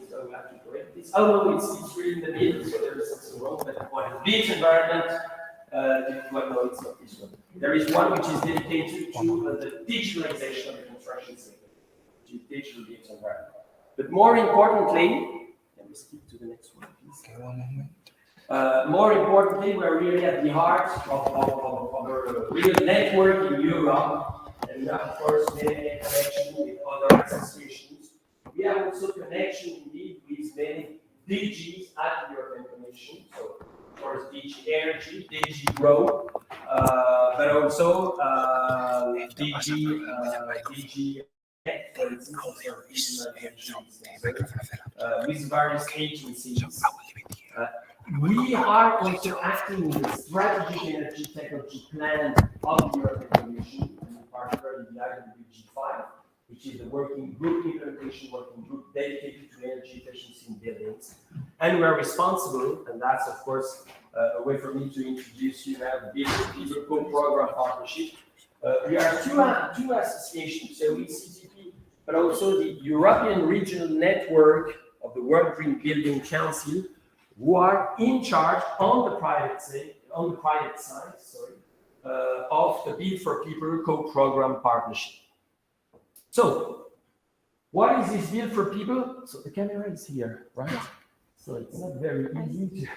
so we have to correct this. Although it's really in the middle, so there is something wrong, but what is built environment, no, it's not this one. There is one which is dedicated to the digitalization of the construction sector, which is digital built environment. But more importantly, let me skip to the next one, please. Okay, one moment. More importantly, we're really at the heart of a real network in Europe, and we have, of course, many connections with other associations. We have also connection indeed with many DGs at the European Commission. So, of course, DG Energy, DG Grow, but also DG, for instance, with various agencies. We are also acting in the strategic energy technology plan of the European Commission, and in particular the IWG5, which is the working group implementation working group dedicated to energy efficiency in buildings. And we are responsible, and that's of course a way for me to introduce you now, the B4P program partnership. We are two associations, so ECTP, but also the European Regional Network of the World Green Building Council, who are in charge on the private side, of the Built4People co-program partnership. So, what is this Built4People? So the camera is here, right? Yeah. So it's not very easy to.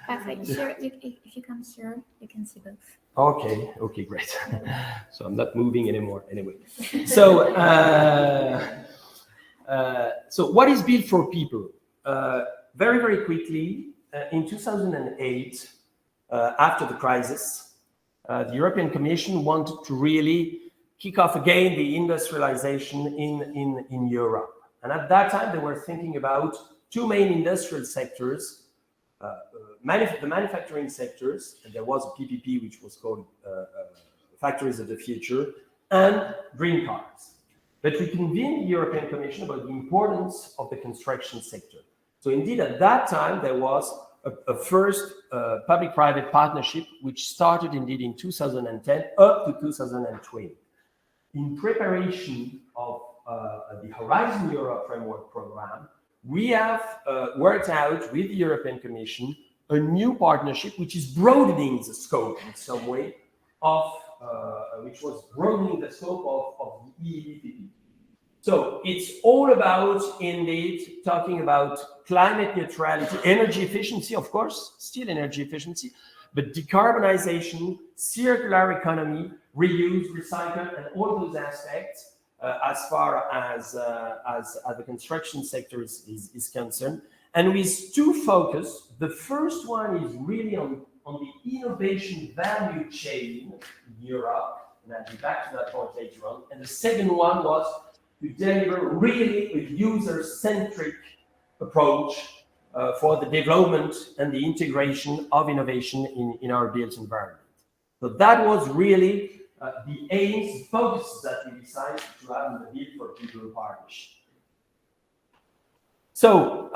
Perfect. Here, if you come here, you can see both. Okay. Okay, great. So I'm not moving anymore. Anyway, so so what is Built4People? Very, very quickly. In 2008, after the crisis, the European Commission wanted to really kick off again the industrialization in Europe. And at that time, they were thinking about two main industrial sectors, the manufacturing sectors, and there was a PPP which was called Factories of the Future, and green cars. But we convened the European Commission about the importance of the construction sector. So indeed, at that time, there was a first public-private partnership, which started indeed in 2010 up to 2020. In preparation of the Horizon Europe Framework Program, we have worked out with the European Commission a new partnership, which is broadening the scope in some way of, which was broadening the scope of the ECTP. So it's all about, indeed, talking about climate neutrality, energy efficiency, of course, still energy efficiency, but decarbonization, circular economy, reuse, recycle, and all those aspects as far as the construction sector is concerned. And with two focus, the first one is really on the innovation value chain in Europe, and I'll be back to that point later on. And the second one was to deliver really a user-centric approach for the development and the integration of innovation in our built environment. So that was really the aims, focuses that we decided to have in the Built4People partnership. So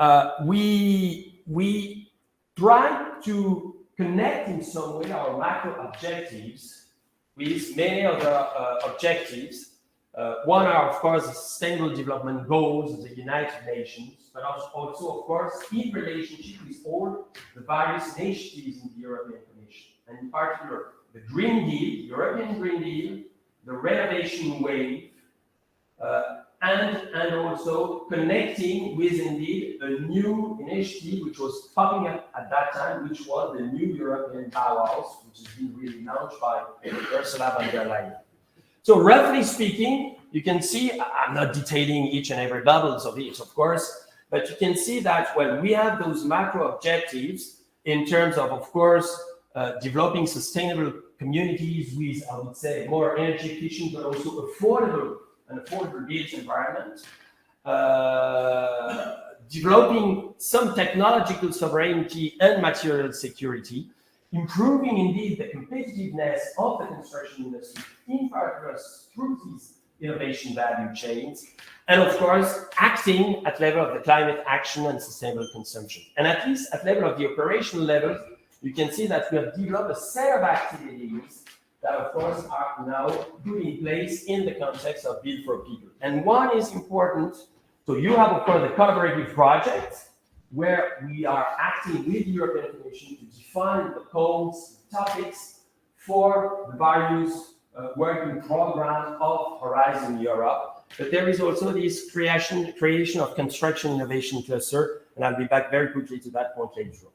we tried to connect in some way our macro objectives with many other objectives. One are, of course, the Sustainable Development Goals of the United Nations, but also, of course, in relationship with all the various initiatives in the European Commission, and in particular, the Green Deal, European Green Deal, the Renovation Wave, and also connecting with, indeed, a new initiative which was popping up at that time, which was the new European Bauhaus, which has been really launched by Ursula von der Leyen. So roughly speaking, you can see, I'm not detailing each and every bubbles of each, of course, but you can see that, well, we have those macro objectives in terms of course, developing sustainable communities with, I would say, more energy efficient, but also affordable built environment, developing some technological sovereignty and material security, improving indeed the competitiveness of the construction industry, in particular through these innovation value chains, and of course, acting at level of the climate action and sustainable consumption. And at least at level of the operational level, you can see that we have developed a set of activities that, of course, are now put in place in the context of Built4People. And one is important So you have, of course, the collaborative project, where we are acting with the European Commission to define the codes, topics for the various working program of Horizon Europe. But there is also this creation of construction innovation cluster, and I'll be back very quickly to that point later on.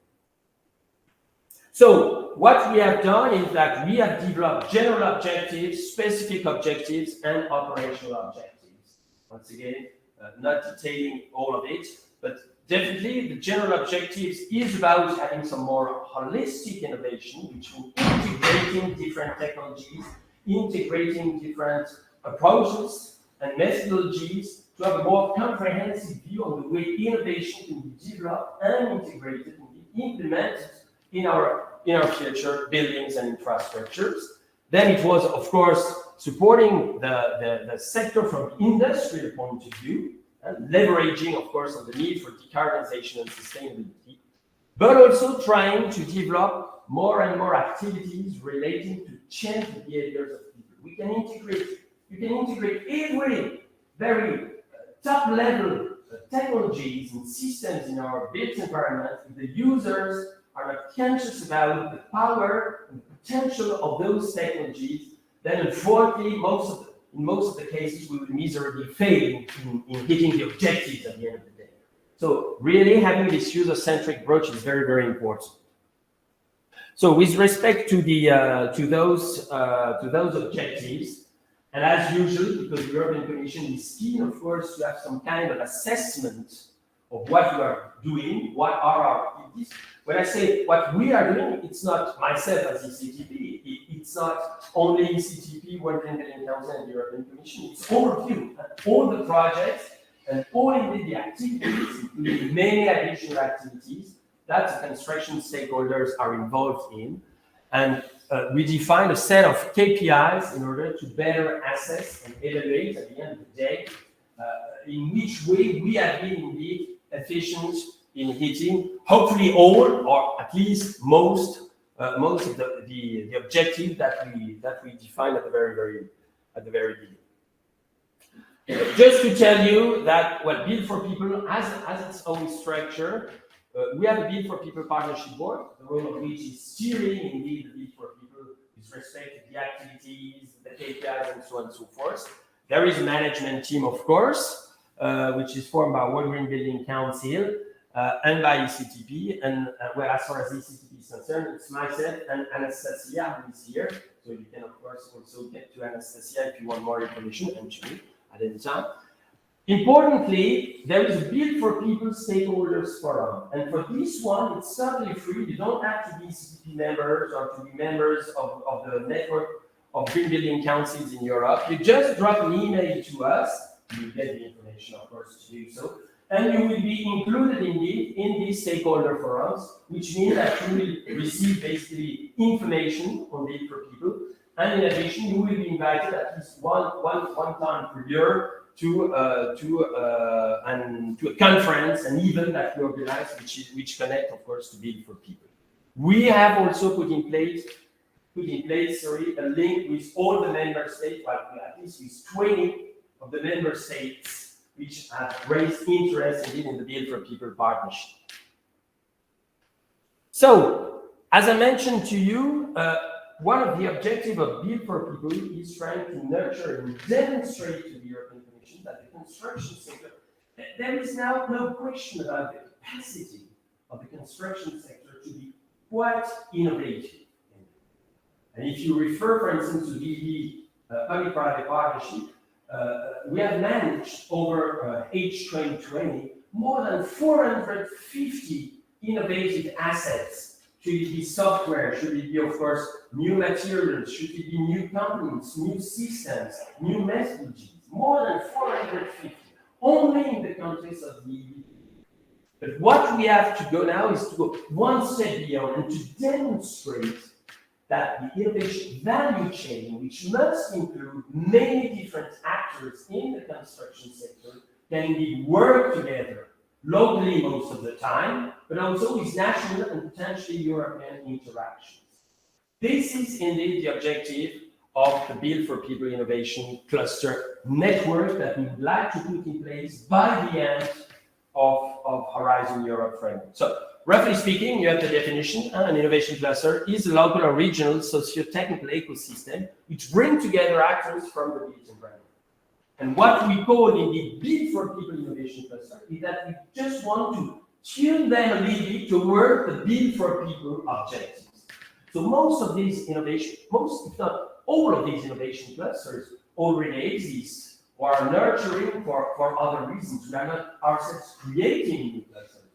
So what we have done is that we have developed general objectives, specific objectives, and operational objectives. Once again, not detailing all of it, but definitely the general objectives is about having some more holistic innovation, which means integrating different technologies, integrating different approaches and methodologies to have a more comprehensive view on the way innovation can be developed and integrated and be implemented in our future buildings and infrastructures. Then it was, of course, supporting the sector from industrial point of view, and leveraging, of course, on the need for decarbonization and sustainability, but also trying to develop more and more activities relating to change the behaviors of people. You can integrate every very top-level technologies and systems in our built environment if the users are not conscious about the power and the potential of those technologies. Then unfortunately, in most of the cases, we will miserably fail in hitting the objectives at the end of the day. So really having this user-centric approach is very, very important. So with respect to those objectives, and as usual, because the European Commission is keen, of course, to have some kind of assessment of what we are doing, what are our activities. When I say what we are doing, it's not myself as ECTP, it's not only ECTP, World Building Council, and the European Commission, it's all of you, all the projects, and all indeed the activities, including many additional activities that the construction stakeholders are involved in. And we define a set of KPIs in order to better assess and evaluate at the end of the day in which way we have been indeed efficient in hitting, hopefully all, or at least most of the objective that we define at the very beginning. Just to tell you that what Built4People has its own structure. We have a Built4People partnership board, the role of which is steering indeed the Built4People with respect to the activities, the KPIs, and so on and so forth. There is a management team, of course, which is formed by World Green Building Council and by ECTP. And well, as far as ECTP is concerned, it's myself and Anastasia who is here. So you can, of course, also get to Anastasia if you want more information, and to me at any time. Importantly, there is a Built4People Stakeholders Forum, and for this one, it's totally free. You don't have to be ECTP members or to be members of the network of green building councils in Europe. You just drop an email to us. You get the information, of course, to do so, and you will be included indeed in these stakeholder forums, which means that you will receive basically information on Built4People, and in addition, you will be invited at least one time per year to a conference, an event that we organize, which connect, of course, to Built4People. We have also put in place, a link with all the member states, at least with 20 of the member states, which have raised interest in the Built4People partnership. So, as I mentioned to you, one of the objectives of Built4People is trying to nurture and demonstrate to the European Commission that the construction sector, there is now no question about the capacity of the construction sector to be quite innovative. And if you refer, for instance, to the public-private partnership, we have managed over H2020 more than 450 innovative assets. Should it be software? Should it be, of course, new materials? Should it be new companies, new systems, new methodologies? More than 450, only in the context of the EB. But what we have to go now is to go one step beyond and to demonstrate that the innovation value chain, which must include many different actors in the construction sector, can indeed work together locally most of the time, but also with national and potentially European interactions. This is indeed the objective of the Built4People Innovation Cluster network that we would like to put in place by the end of Horizon Europe framework. So roughly speaking, you have the definition. An innovation cluster is a local or regional socio-technical ecosystem which bring together actors from the built environment. And what we call in the Built4People Innovation Cluster is that we just want to tune them a little bit toward the Built4People objectives. So most of these innovation, most if not all of these innovation clusters already exist or are nurturing for other reasons. We are not ourselves creating new clusters,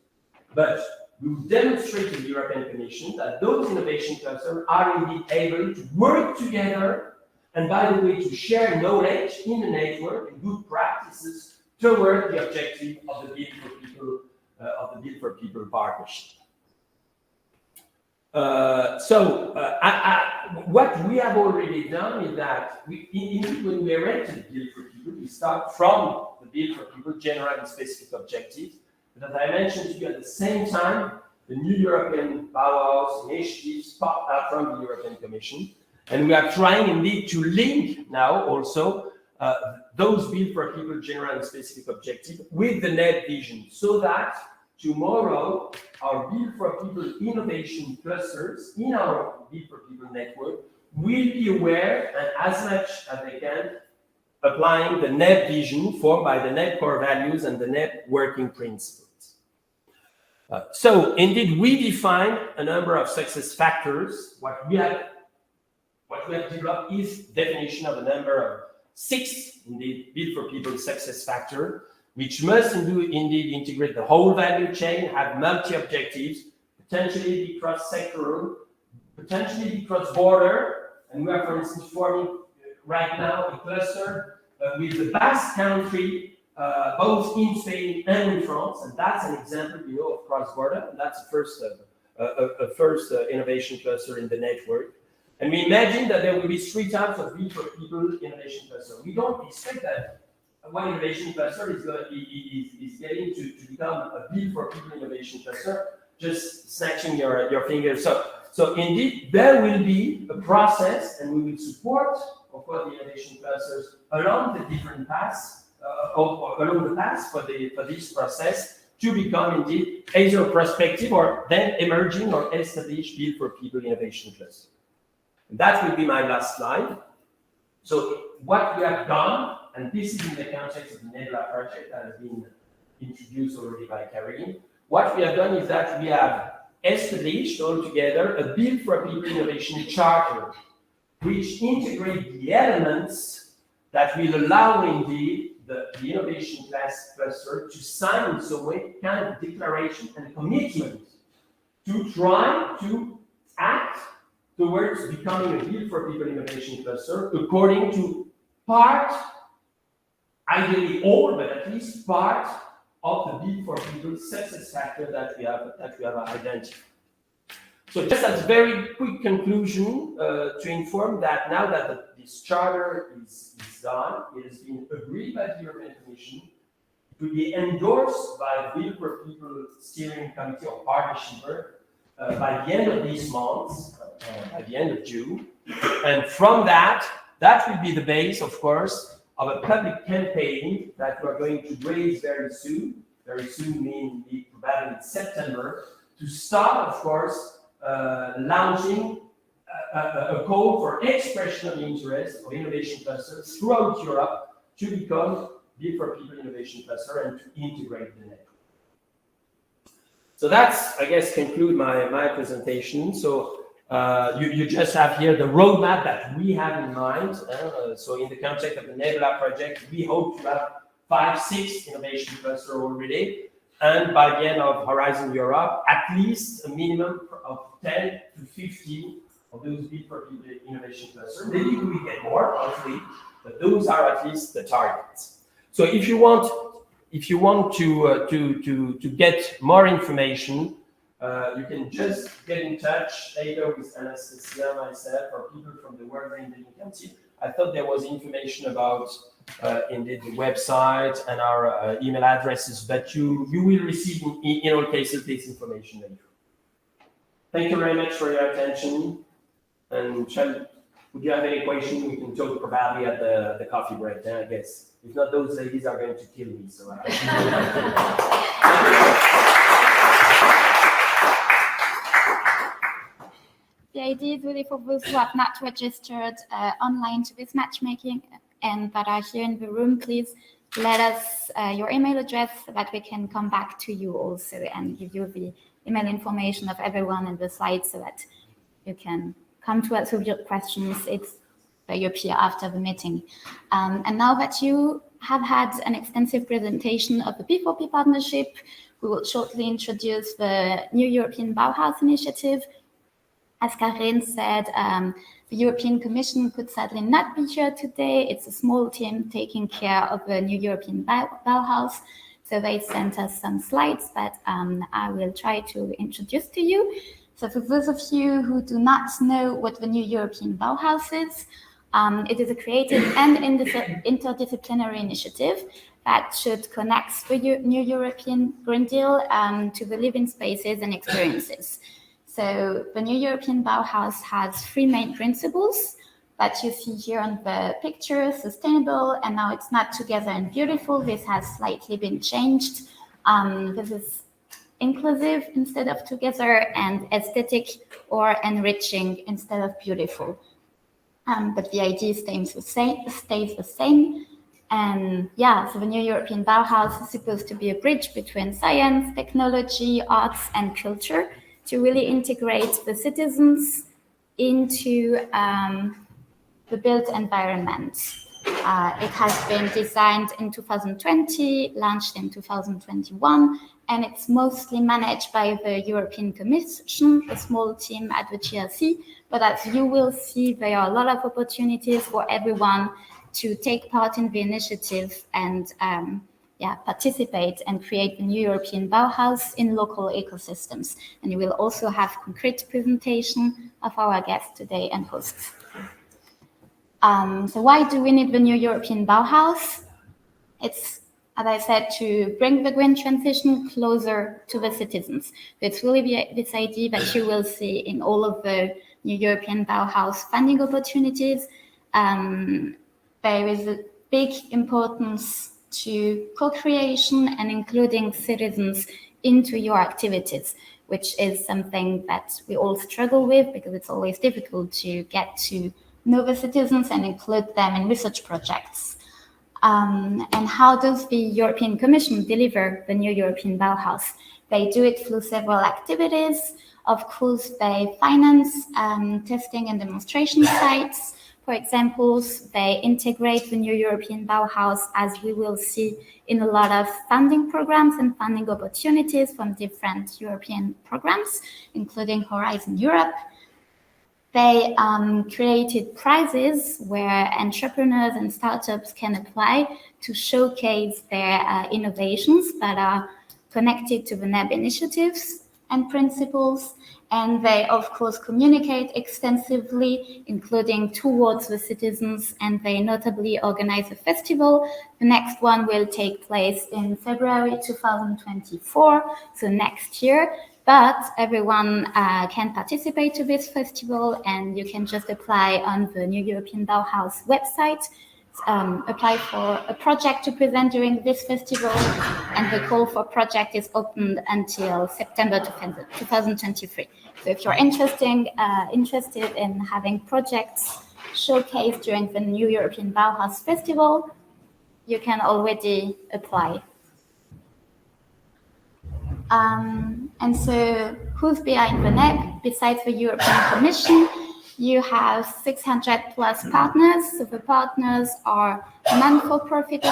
but we will demonstrate to the European Commission that those innovation clusters are indeed able to work together and, by the way, to share knowledge in the network and good practices toward the objective of the Built4People partnership. What we have already done is that when we erected Built4People, we start from the Built4People general and specific objectives. But as I mentioned to you, at the same time, the new European Bauhaus initiatives popped out from the European Commission. And we are trying indeed to link now also those Built4People general and specific objectives with the NEB vision, so that tomorrow our Built4People innovation clusters in our Built4People network will be aware and as much as they can applying the NEB vision formed by the NEB core values and the NEB working principles. So indeed, we define a number of success factors. What we have developed is definition of a number of 6 indeed Built4People success factor, which must indeed integrate the whole value chain, have multi-objectives, potentially be cross-sectoral, potentially be cross-border, and we are, for instance, forming right now a cluster with the Basque Country, both in Spain and in France, and that's an example, of cross-border, and that's the first innovation cluster in the network. And we imagine that there will be 3 types of Built4People innovation cluster. We don't expect that one innovation cluster is getting to become a Built4People innovation cluster, just snatching your fingers. So indeed, there will be a process, and we will support, of course, the innovation clusters along the different paths, along the paths for this process to become indeed either prospective or then emerging or established Built4People innovation cluster. And that will be my last slide. So what we have done, and this is in the context of the NEB project that has been introduced already by Karine, what we have done is that we have established altogether a Built4People innovation charter, which integrates the elements that will allow indeed the innovation cluster to sign in some way kind of declaration and commitment to try to act towards becoming a Built4People innovation cluster according to part, ideally all, but at least part of the Built4People success factor that we have identified. So just as a very quick conclusion, to inform that now that this charter is done, it has been agreed by the European Commission, it will be endorsed by the Built4People Steering Committee or Partnership by the end of this month, by the end of June. And from that will be the base, of course, of a public campaign that we're going to raise very soon meaning probably in September, to start, of course, launching a call for expression of interest of innovation clusters throughout Europe to become Built4People innovation cluster and to integrate the network. So that's, I guess, conclude my presentation. So you just have here the roadmap that we have in mind. So in the context of the NEB project, we hope to have 5-6 innovation clusters already. And by the end of Horizon Europe, at least a minimum of 10 to 15 of those Built4People innovation clusters. Maybe we get more, hopefully, but those are at least the targets. So if you want to get more information, you can just get in touch either with Anastasia, myself, or people from the WorldGBC Community. I thought there was information about indeed the website and our email addresses, but you will receive in all cases this information later. Thank you very much for your attention, and shall would you have any question? We can talk probably at the coffee break, I guess. If not, those ladies are going to kill me. So The idea is really for those who have not registered online to this matchmaking and that are here in the room, please let us your email address so that we can come back to you also and give you the email information of everyone in the slides so that you can come to us with your questions. They appear after the meeting. And now that you have had an extensive presentation of the B4P partnership, we will shortly introduce the new European Bauhaus initiative. As Karin said, the European Commission could sadly not be here today. It's a small team taking care of the new European Bauhaus. So they sent us some slides that I will try to introduce to you. So for those of you who do not know what the new European Bauhaus is, it is a creative and interdisciplinary initiative that should connect the new European Green Deal to the living spaces and experiences. So the new European Bauhaus has three main principles that you see here on the picture: sustainable, and now it's not together and beautiful. This has slightly been changed. This is inclusive instead of together, and aesthetic or enriching instead of beautiful. But the idea stays the same. And yeah, so the new European Bauhaus is supposed to be a bridge between science, technology, arts, and culture to really integrate the citizens into the built environment. It has been designed in 2020, launched in 2021, and it's mostly managed by the European Commission, a small team at the GRC. But as you will see, there are a lot of opportunities for everyone to take part in the initiative and participate and create the new European Bauhaus in local ecosystems. And you will also have concrete presentation of our guests today and hosts. So why do we need the new European Bauhaus? It's, as I said, to bring the green transition closer to the citizens. It's really this idea that you will see in all of the new European Bauhaus funding opportunities. There is a big importance to co-creation and including citizens into your activities, which is something that we all struggle with because it's always difficult to get to know the citizens and include them in research projects. And how does the European Commission deliver the new European Bauhaus? They do it through several activities. Of course, they finance testing and demonstration sites. For example, they integrate the new European Bauhaus, as we will see, in a lot of funding programs and funding opportunities from different European programs, including Horizon Europe. They created prizes where entrepreneurs and startups can apply to showcase their innovations that are connected to the NEB initiatives and principles. And they, of course, communicate extensively, including towards the citizens, and they notably organize a festival. The next one will take place in February 2024, so next year. But everyone can participate to this festival, and you can just apply on the New European Bauhaus website, apply for a project to present during this festival, and the call for project is opened until September 2023. So if you're interested in having projects showcased during the New European Bauhaus Festival, you can already apply. And so who's behind the NEB? Besides the European Commission, you have 600 plus partners. So the partners are non-for-profit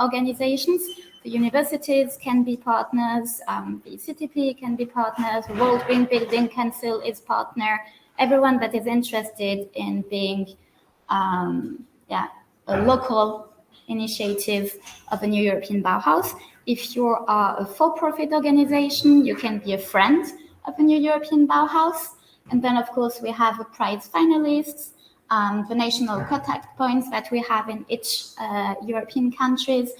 organizations. The universities can be partners, the ECTP can be partners, the World Green Building Council is partner, everyone that is interested in being a local initiative of the new European Bauhaus. If you are a for-profit organization, you can be a friend of the new European Bauhaus. And then, of course, we have a prize finalists, the national contact points that we have in each European countries,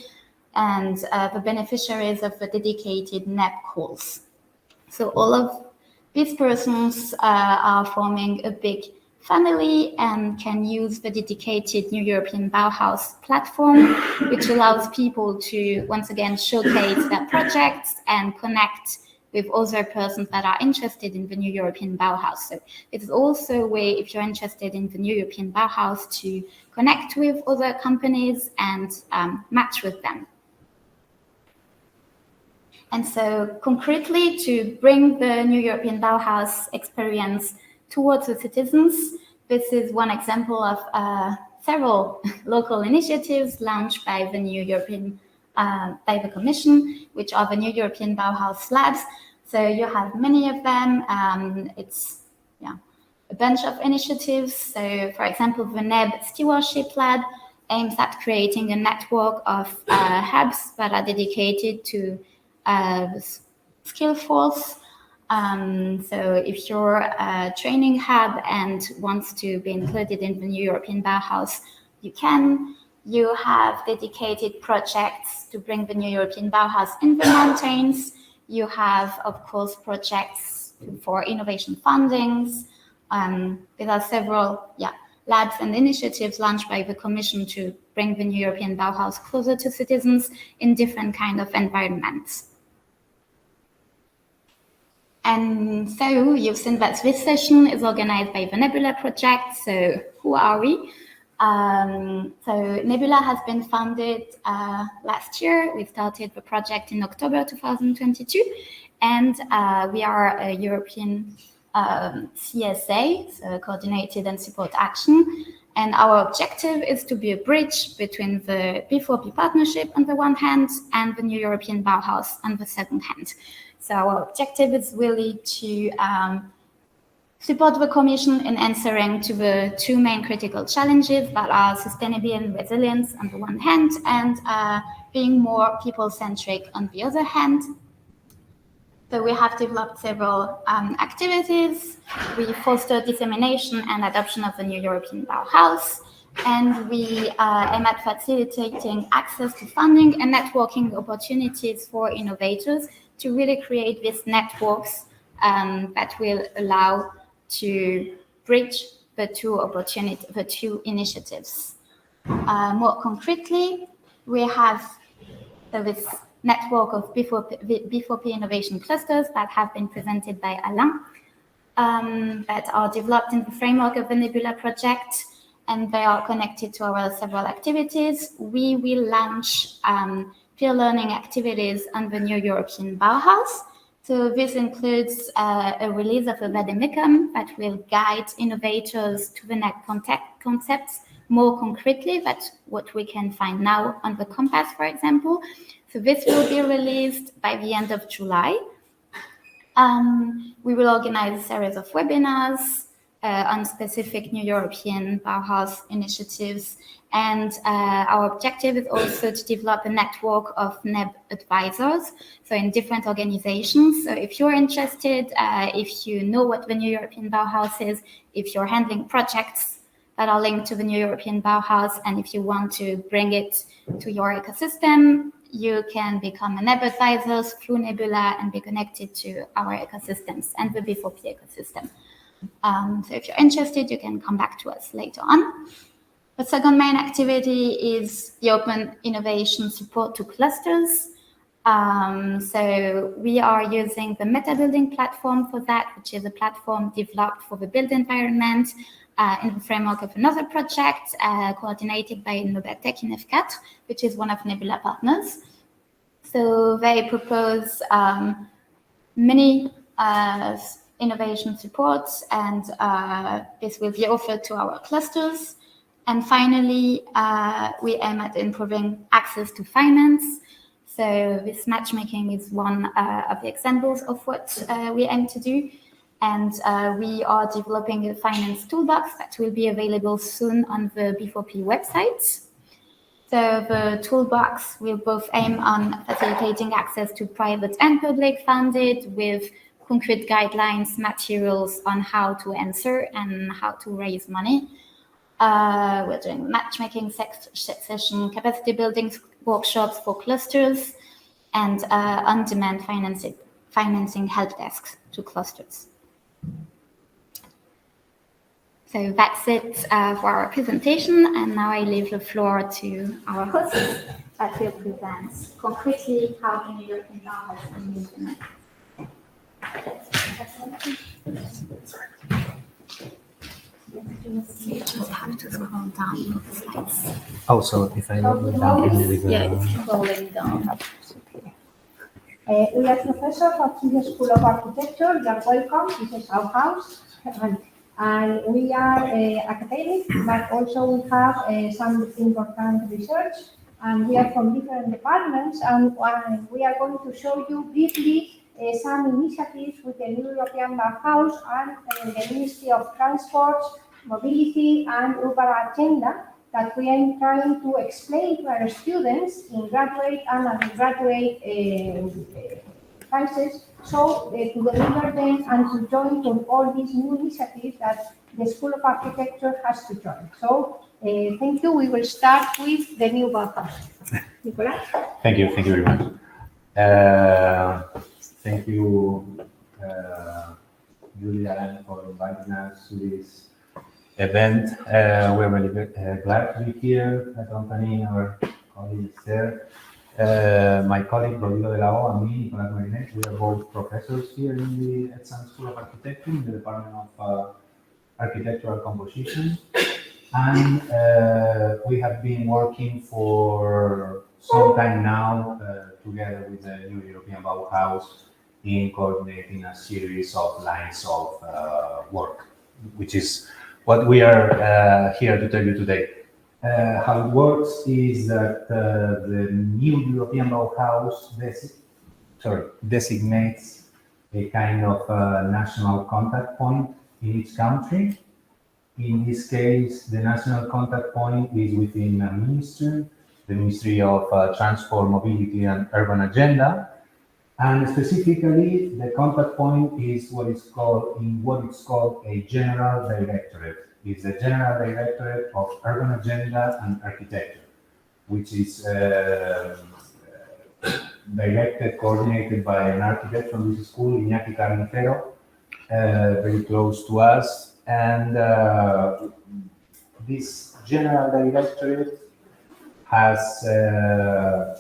and the beneficiaries of the dedicated NEB calls. So all of these persons are forming a big family and can use the dedicated New European Bauhaus platform, which allows people to once again showcase their projects and connect with other persons that are interested in the New European Bauhaus. So it is also a way, if you're interested in the New European Bauhaus, to connect with other companies and match with them. And so concretely, to bring the New European Bauhaus experience towards the citizens, this is one example of several local initiatives launched by the New European, by the Commission, which are the New European Bauhaus labs. So you have many of them. It's a bunch of initiatives. So for example, the NEB Stewardship Lab aims at creating a network of hubs that are dedicated to skill force. So if you're a training hub and wants to be included in the New European Bauhaus, you can. You have dedicated projects to bring the New European Bauhaus in the mountains. You have, of course, projects for innovation fundings. There are several labs and initiatives launched by the Commission to bring the New European Bauhaus closer to citizens in different kind of environments. And so you've seen that this session is organized by the Nebula project. So who are we? So Nebula has been founded last year. We started the project in October 2022, and we are a European CSA, so Coordinated and Support Action. And our objective is to be a bridge between the B4P partnership on the one hand and the New European Bauhaus on the second hand. So our objective is really to support the Commission in answering to the two main critical challenges that are sustainability and resilience on the one hand, and being more people-centric on the other hand. So we have developed several activities. We foster dissemination and adoption of the New European Bauhaus, and we aim at facilitating access to funding and networking opportunities for innovators to really create these networks that will allow to bridge the two initiatives. More concretely, we have this network of B4P innovation clusters that have been presented by Alain, that are developed in the framework of the Nebula project, and they are connected to our several activities. We will launch peer learning activities on the New European Bauhaus. So this includes a release of a vademecum that will guide innovators to the net concepts more concretely. That's what we can find now on the Compass, for example. So this will be released by the end of July. We will organize a series of webinars on specific New European Bauhaus initiatives. And our objective is also to develop a network of NEB advisors, so in different organizations. So if you're interested, if you know what the New European Bauhaus is, if you're handling projects that are linked to the New European Bauhaus, and if you want to bring it to your ecosystem, you can become a NEB advisor through Nebula and be connected to our ecosystems and the B4P ecosystem. So if you're interested, you can come back to us later on. The second main activity is the open innovation support to clusters. So we are using the meta building platform for that, which is a platform developed for the built environment in the framework of another project coordinated by Novatec in F4, which is one of Nebula partners. So they propose many innovation supports, and this will be offered to our clusters. And finally, we aim at improving access to finance. So this matchmaking is one of the examples of what we aim to do. And we are developing a finance toolbox that will be available soon on the B4P website. So the toolbox will both aim on facilitating access to private and public funded with concrete guidelines, materials on how to answer and how to raise money. We're doing matchmaking session, capacity building workshops for clusters, and on-demand financing help desks to clusters. So that's it for our presentation, and now I leave the floor to our hosts that will present concretely how the European law has been used in it. You just have to scroll down the slides. Oh, so if I look down, Yeah, it's scrolling down. We are professors of the School of Architecture. You are welcome. This is our house. And we are academic, but also we have some important research. And we are from different departments. And we are going to show you briefly some initiatives with the new European Bauhaus and the Ministry of Transport, Mobility and Urban Agenda that we are trying to explain to our students in graduate and undergraduate classes, so to deliver them and to join to all these new initiatives that the School of Architecture has to join. So thank you. We will start with the new Bauhaus. Nicolas? Thank you very much. Thank you, Julia, for inviting us to this event. We're really glad to be here accompanying our colleagues there. My colleague Rodrigo de la O and me, Nicolas Marinet, we are both professors here in the Edson School of Architecture in the Department of Architectural Composition. And we have been working for some time now together with the new European Bauhaus in coordinating a series of lines of work, which is what we are here to tell you today. How it works is that the new European Bauhaus designates a kind of national contact point in each country. In this case, the national contact point is within a ministry, the Ministry of Transport, Mobility and Urban Agenda. And specifically, the contact point is what is called a general directorate. It's the General Directorate of Urban Agenda and Architecture, which is directed, coordinated by an architect from this school, Iñaki Carnicero, very close to us. And this General Directorate has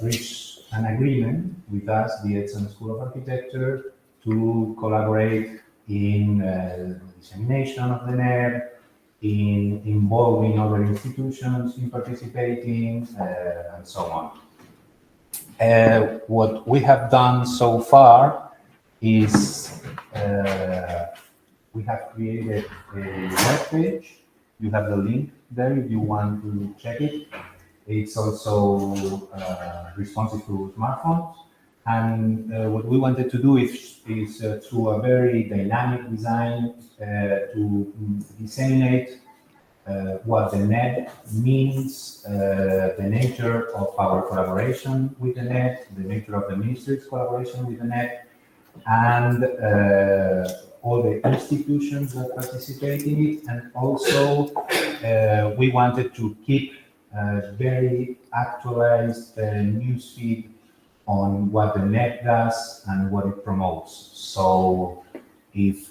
reached an agreement with us, the Edson School of Architecture, to collaborate in the dissemination of the NEB, in involving other institutions in participating, and so on. What we have done so far is we have created a web page. You have the link there if you want to check it. It's also responsive to smartphones. And what we wanted to do is through a very dynamic design to disseminate what the NEB means, the nature of our collaboration with the NEB, the nature of the Ministry's collaboration with the NEB, and all the institutions that participate in it. And also we wanted to keep very actualized newsfeed on what the NEB does and what it promotes. So if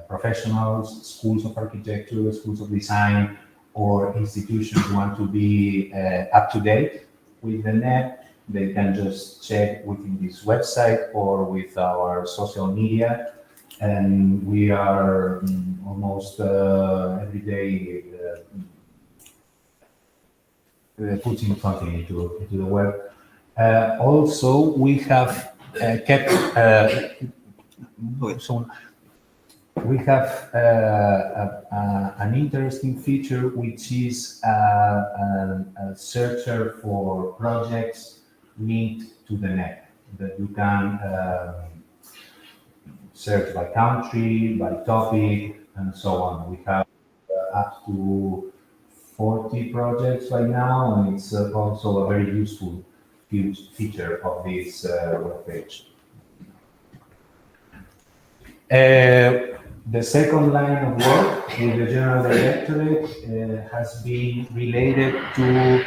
professionals, schools of architecture, schools of design, or institutions want to be up to date with the NEB, they can just check within this website or with our social media. And we are almost every day putting something into the web. Also, we have kept an interesting feature, which is a searcher for projects linked to the NEB, that you can search by country, by topic, and so on. We have up to 40 projects right now, and it's also a very useful feature of this webpage. The second line of work with the General Directorate has been related to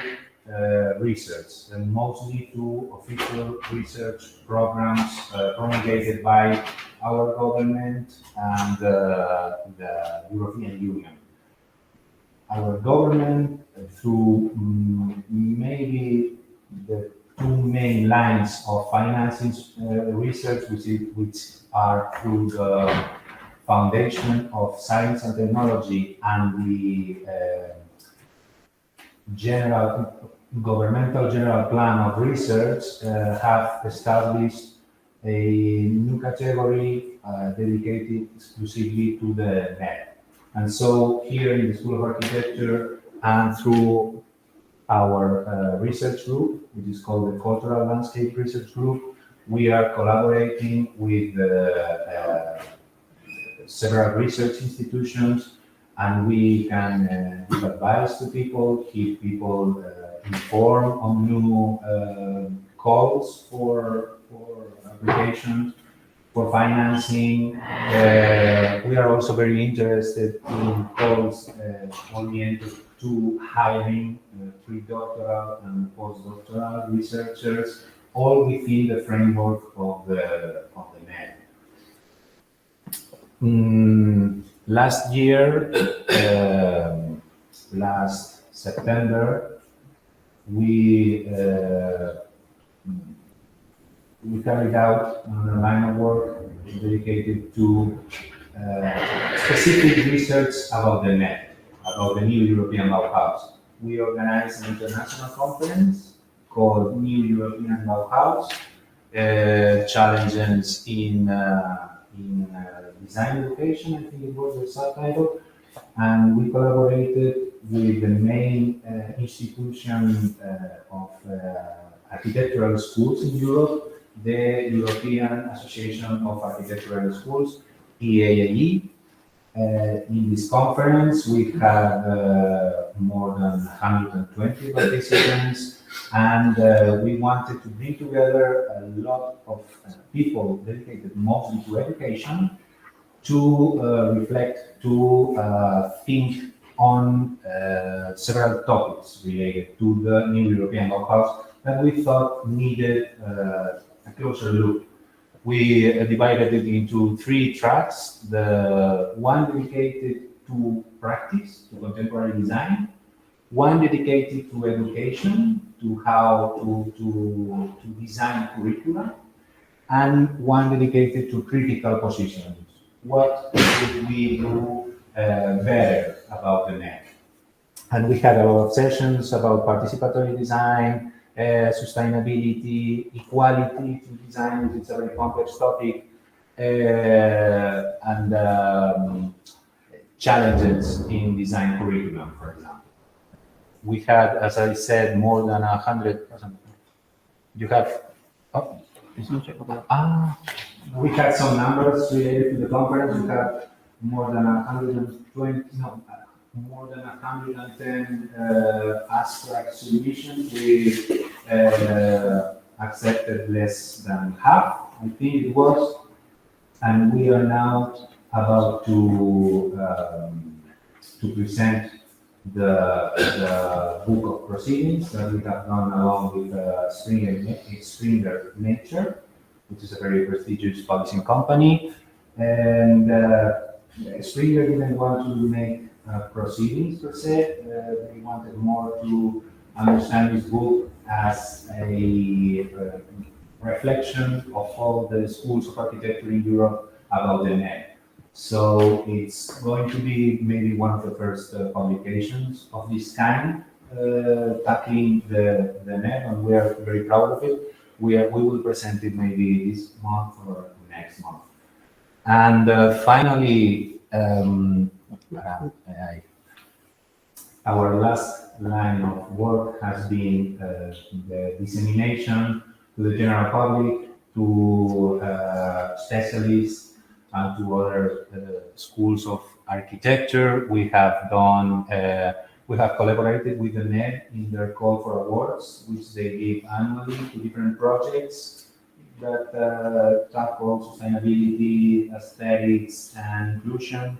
research, and mostly through official research programs promulgated by our government and the European Union. Our government, through maybe the two main lines of financing research, which are through the Foundation of Science and Technology and the governmental general plan of research, have established a new category dedicated exclusively to the NEB. And so here in the School of Architecture and through our research group, which is called the Cultural Landscape Research Group, we are collaborating with several research institutions, and we can give advice to people, keep people informed on new calls for applications, for financing. We are also very interested in calls oriented to hiring pre-doctoral and postdoctoral researchers, all within the framework of the NEB. Last year, last September, we carried out a line of work dedicated to specific research about the NEB, about the new European Bauhaus. We organized an international conference called New European Bauhaus, challenges in design education, I think it was the subtitle, and we collaborated with the main institution of architectural schools in Europe, the European Association of Architectural Schools, EAAE. In this conference, we had more than 120 participants, and we wanted to bring together a lot of people dedicated mostly to education to reflect, to think on several topics related to the new European Bauhaus that we thought needed a closer look. We divided it into 3 tracks. The one dedicated to practice, to contemporary design, one dedicated to education, to how to design curricula, and one dedicated to critical positions. What should we do better about the NEB? And we had a lot of sessions about participatory design, sustainability, equality to design, which is a very complex topic, and challenges in design curriculum, for example. We had, as I said, more than 100. You have, oh, we had some numbers related to the conference. We had more than 120, no, more than 110 abstract submissions. We accepted less than half, I think it was, and we are now about to present the book of proceedings that we have done along with Springer Nature, which is a very prestigious publishing company, and Springer didn't want to make proceedings per se. They wanted more to understand this book as a reflection of all the schools of architecture in Europe about the NEB. So it's going to be maybe one of the first publications of this kind, tackling the NEB, and we are very proud of it. We will present it maybe this month or next month. And finally, our last line of work has been the dissemination to the general public, to specialists, and to other schools of architecture. We have done, we have collaborated with the NEB in their call for awards, which they give annually to different projects that tackle sustainability, aesthetics, and inclusion.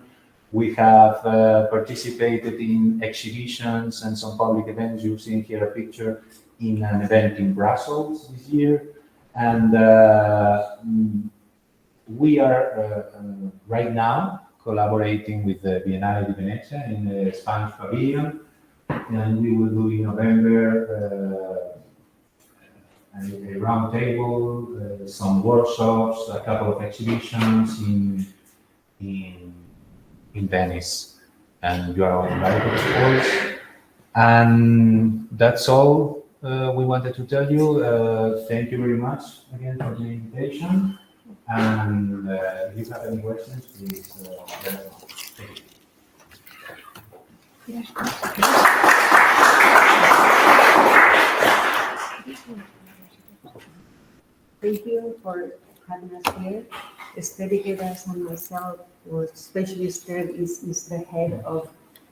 We have participated in exhibitions and some public events. You've seen here a picture in an event in Brussels this year. And we are right now collaborating with the Biennale di Venezia in the Spanish pavilion. And we will do in November a round table, some workshops, a couple of exhibitions in Venice, and you are all invited, of course. And that's all we wanted to tell you. Thank you very much again for the invitation. And if you have any questions, please let us know. Thank you for having us here. Esther Guedas and myself, or especially Esther, is the head of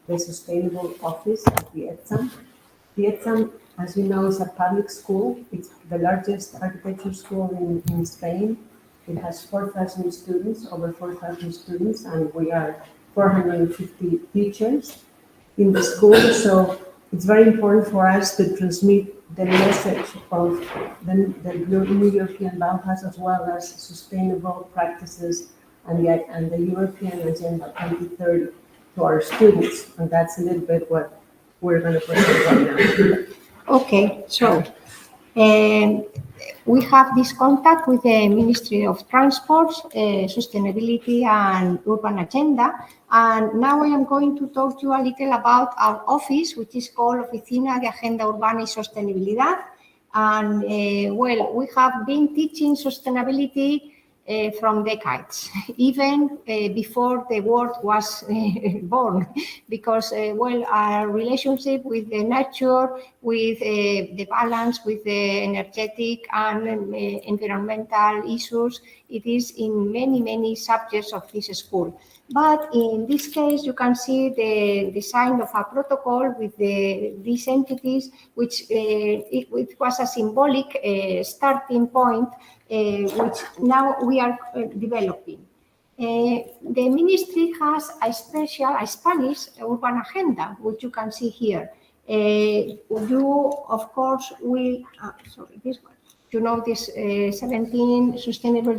the Sustainable Office at the ETSAM. The ETSAM, as you know, is a public school. It's the largest architecture school in Spain. It has 4,000 students, over 4,000 students, and we are 450 teachers in the school. So it's very important for us to transmit the message of the New European Bauhaus, as well as sustainable practices and the European Agenda 2030 to our students. And that's a little bit what we're going to present right now. Okay, so we have this contact with the Ministry of Transport, Sustainability and Urban Agenda. And now I am going to talk to you a little about our office, which is called Oficina de Agenda Urbana y Sostenibilidad. And well, we have been teaching sustainability from decades, even before the word was born, because well, our relationship with the nature, with the balance, with the energetic and environmental issues, it is in many subjects of this school. But in this case, you can see the design of a protocol with these entities, which it was a symbolic starting point, which now we are developing. The ministry has a Spanish urban agenda, which you can see here. You, of course, will, sorry, this one. You know, this 17 Sustainable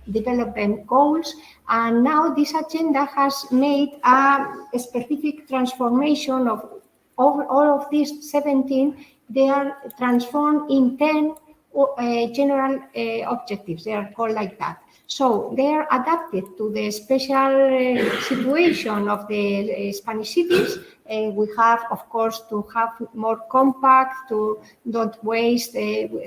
Development Goals, and now this agenda has made a specific transformation of all of these 17. They are transformed in 10 general objectives. They are called like that. So they are adapted to the special situation of the Spanish cities. We have, of course, to have more compact, to not waste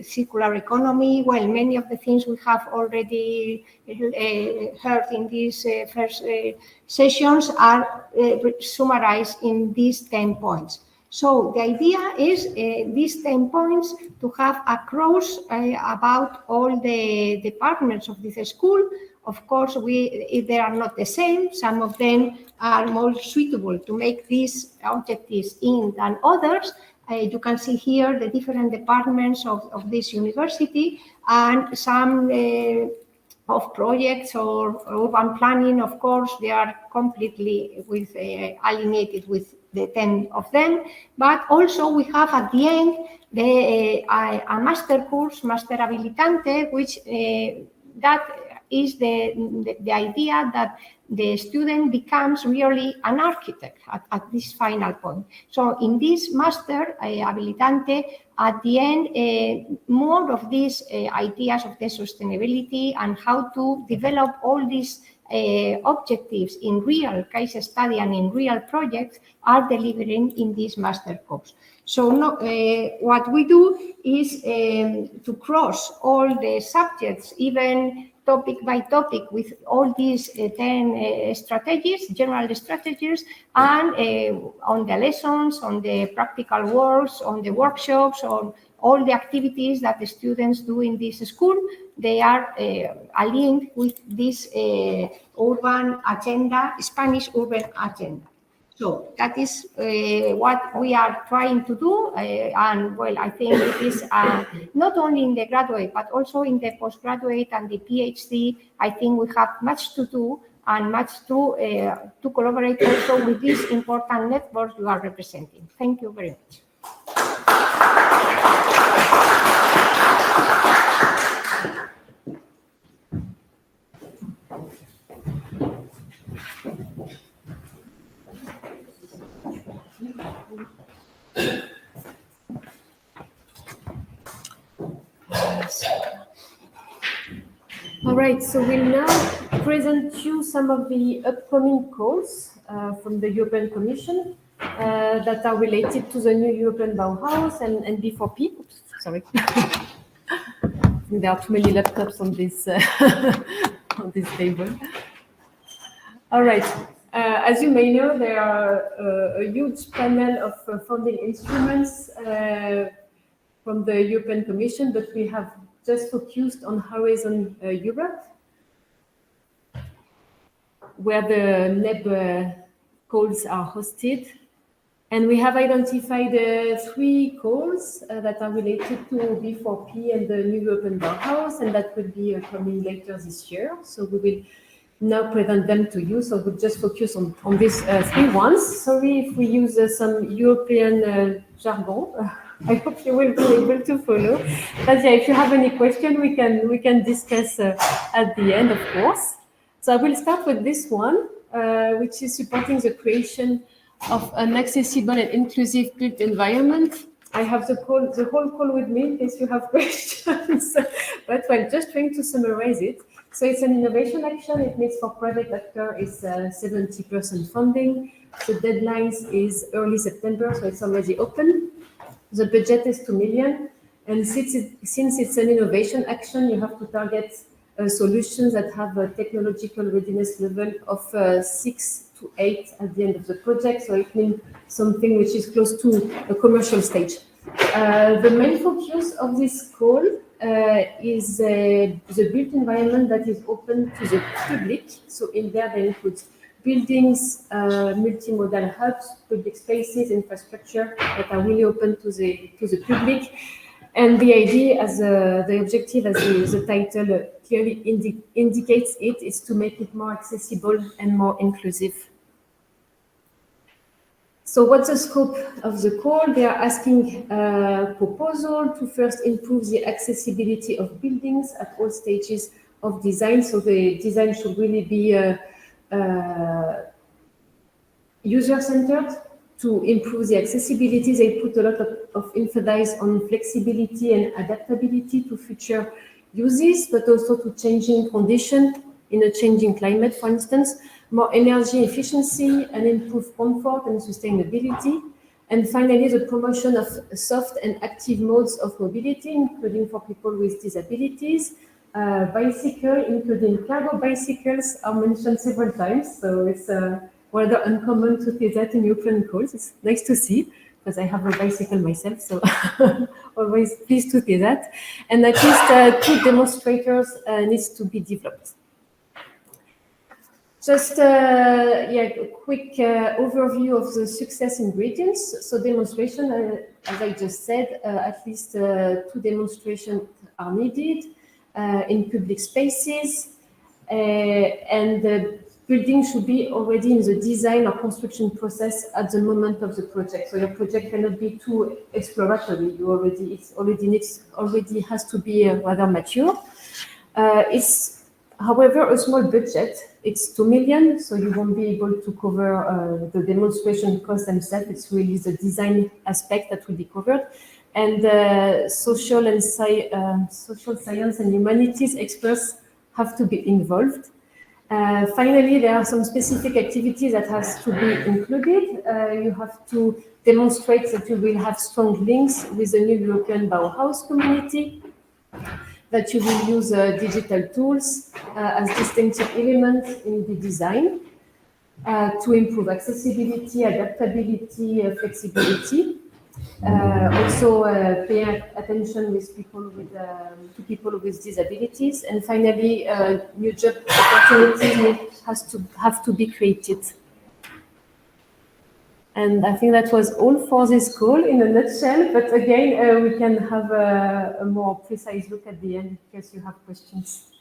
circular economy. Well, many of the things we have already heard in these first sessions are summarized in these 10 points. So the idea is these 10 points to have across about all the departments of this school. Of course, they are not the same. Some of them are more suitable to make these objectives in than others. You can see here the different departments of this university, and some of projects or urban planning, of course, they are completely alienated with the 10 of them. But also we have at the end a master course, Master Habilitante, which that is the idea that the student becomes really an architect at this final point. So in this Master Habilitante, at the end, more of these ideas of the sustainability and how to develop all these objectives in real case study and in real projects are delivering in this master course. So what we do is to cross all the subjects, even topic by topic, with all these 10 strategies, general strategies, and on the lessons, on the practical works, on the workshops, on all the activities that the students do in this school, they are aligned with this urban agenda, Spanish urban agenda. So that is what we are trying to do, and well, I think it is not only in the graduate, but also in the postgraduate and the PhD. I think we have much to do, and much to collaborate also with this important network you are representing. Thank you very much. All right, so we'll now present you some of the upcoming calls from the European Commission that are related to the new European Bauhaus and B4P. Oops, sorry. There are too many laptops on this on this table. All right. As you may know, there are a huge panel of funding instruments from the European Commission, but we have just focused on Horizon Europe, where the NEB calls are hosted. And we have identified 3 calls that are related to B4P and the new European Bauhaus, and that will be coming later this year. So we will now present them to you. So we'll just focus on these 3 ones. Sorry if we use some European jargon. I hope you will be able to follow. But yeah, if you have any question, we can discuss at the end, of course. So I will start with this one, which is supporting the creation of an accessible and inclusive built environment. I have the whole call with me in case you have questions, but I'm just trying to summarize it. So it's an innovation action. It means for private actor is 70% funding. The deadlines is early September, so it's already open. The budget is 2 million. And since it's an innovation action, you have to target solutions that have a technological readiness level of 6 to 8 at the end of the project. So it means something which is close to a commercial stage. The main focus of this call is the built environment that is open to the public. So in there, they include buildings, multimodal hubs, public spaces, infrastructure that are really open to the public. And the idea, as the objective, as the title clearly indicates it, is to make it more accessible and more inclusive. So what's the scope of the call? They are asking a proposal to first improve the accessibility of buildings at all stages of design. So the design should really be user-centered. To improve the accessibility, they put a lot of emphasis on flexibility and adaptability to future uses, but also to changing conditions in a changing climate, for instance, more energy efficiency and improved comfort and sustainability. And finally, the promotion of soft and active modes of mobility, including for people with disabilities. Bicycle, including cargo bicycles, are mentioned several times, so it's rather uncommon to see that in European calls. It's nice to see, because I have a bicycle myself, so always pleased to see that. And at least 2 demonstrators needs to be developed. Just a quick overview of the success ingredients. So demonstration, as I just said, at least 2 demonstrations are needed in public spaces, and the building should be already in the design or construction process at the moment of the project. So your project cannot be too exploratory. It already has to be rather mature. It's, however, a small budget. It's 2 million, so you won't be able to cover the demonstration costs themselves. It's really the design aspect that will be covered. And social science and humanities experts have to be involved. Finally, there are some specific activities that has to be included. You have to demonstrate that you will have strong links with the new European Bauhaus community, that you will use digital tools as distinctive elements in the design to improve accessibility, adaptability, flexibility. Also pay attention with to people with disabilities, and finally new job opportunities have to be created. And I think that was all for this call in a nutshell, but again we can have a more precise look at the end in case you have questions.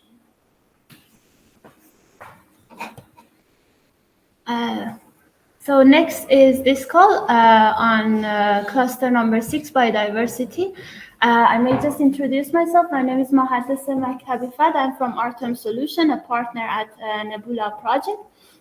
So next is this call on cluster number 6, biodiversity. I may just introduce myself. My name is Mohaddesa Makhabifad. I'm from Artem Solution, a partner at Nebula project.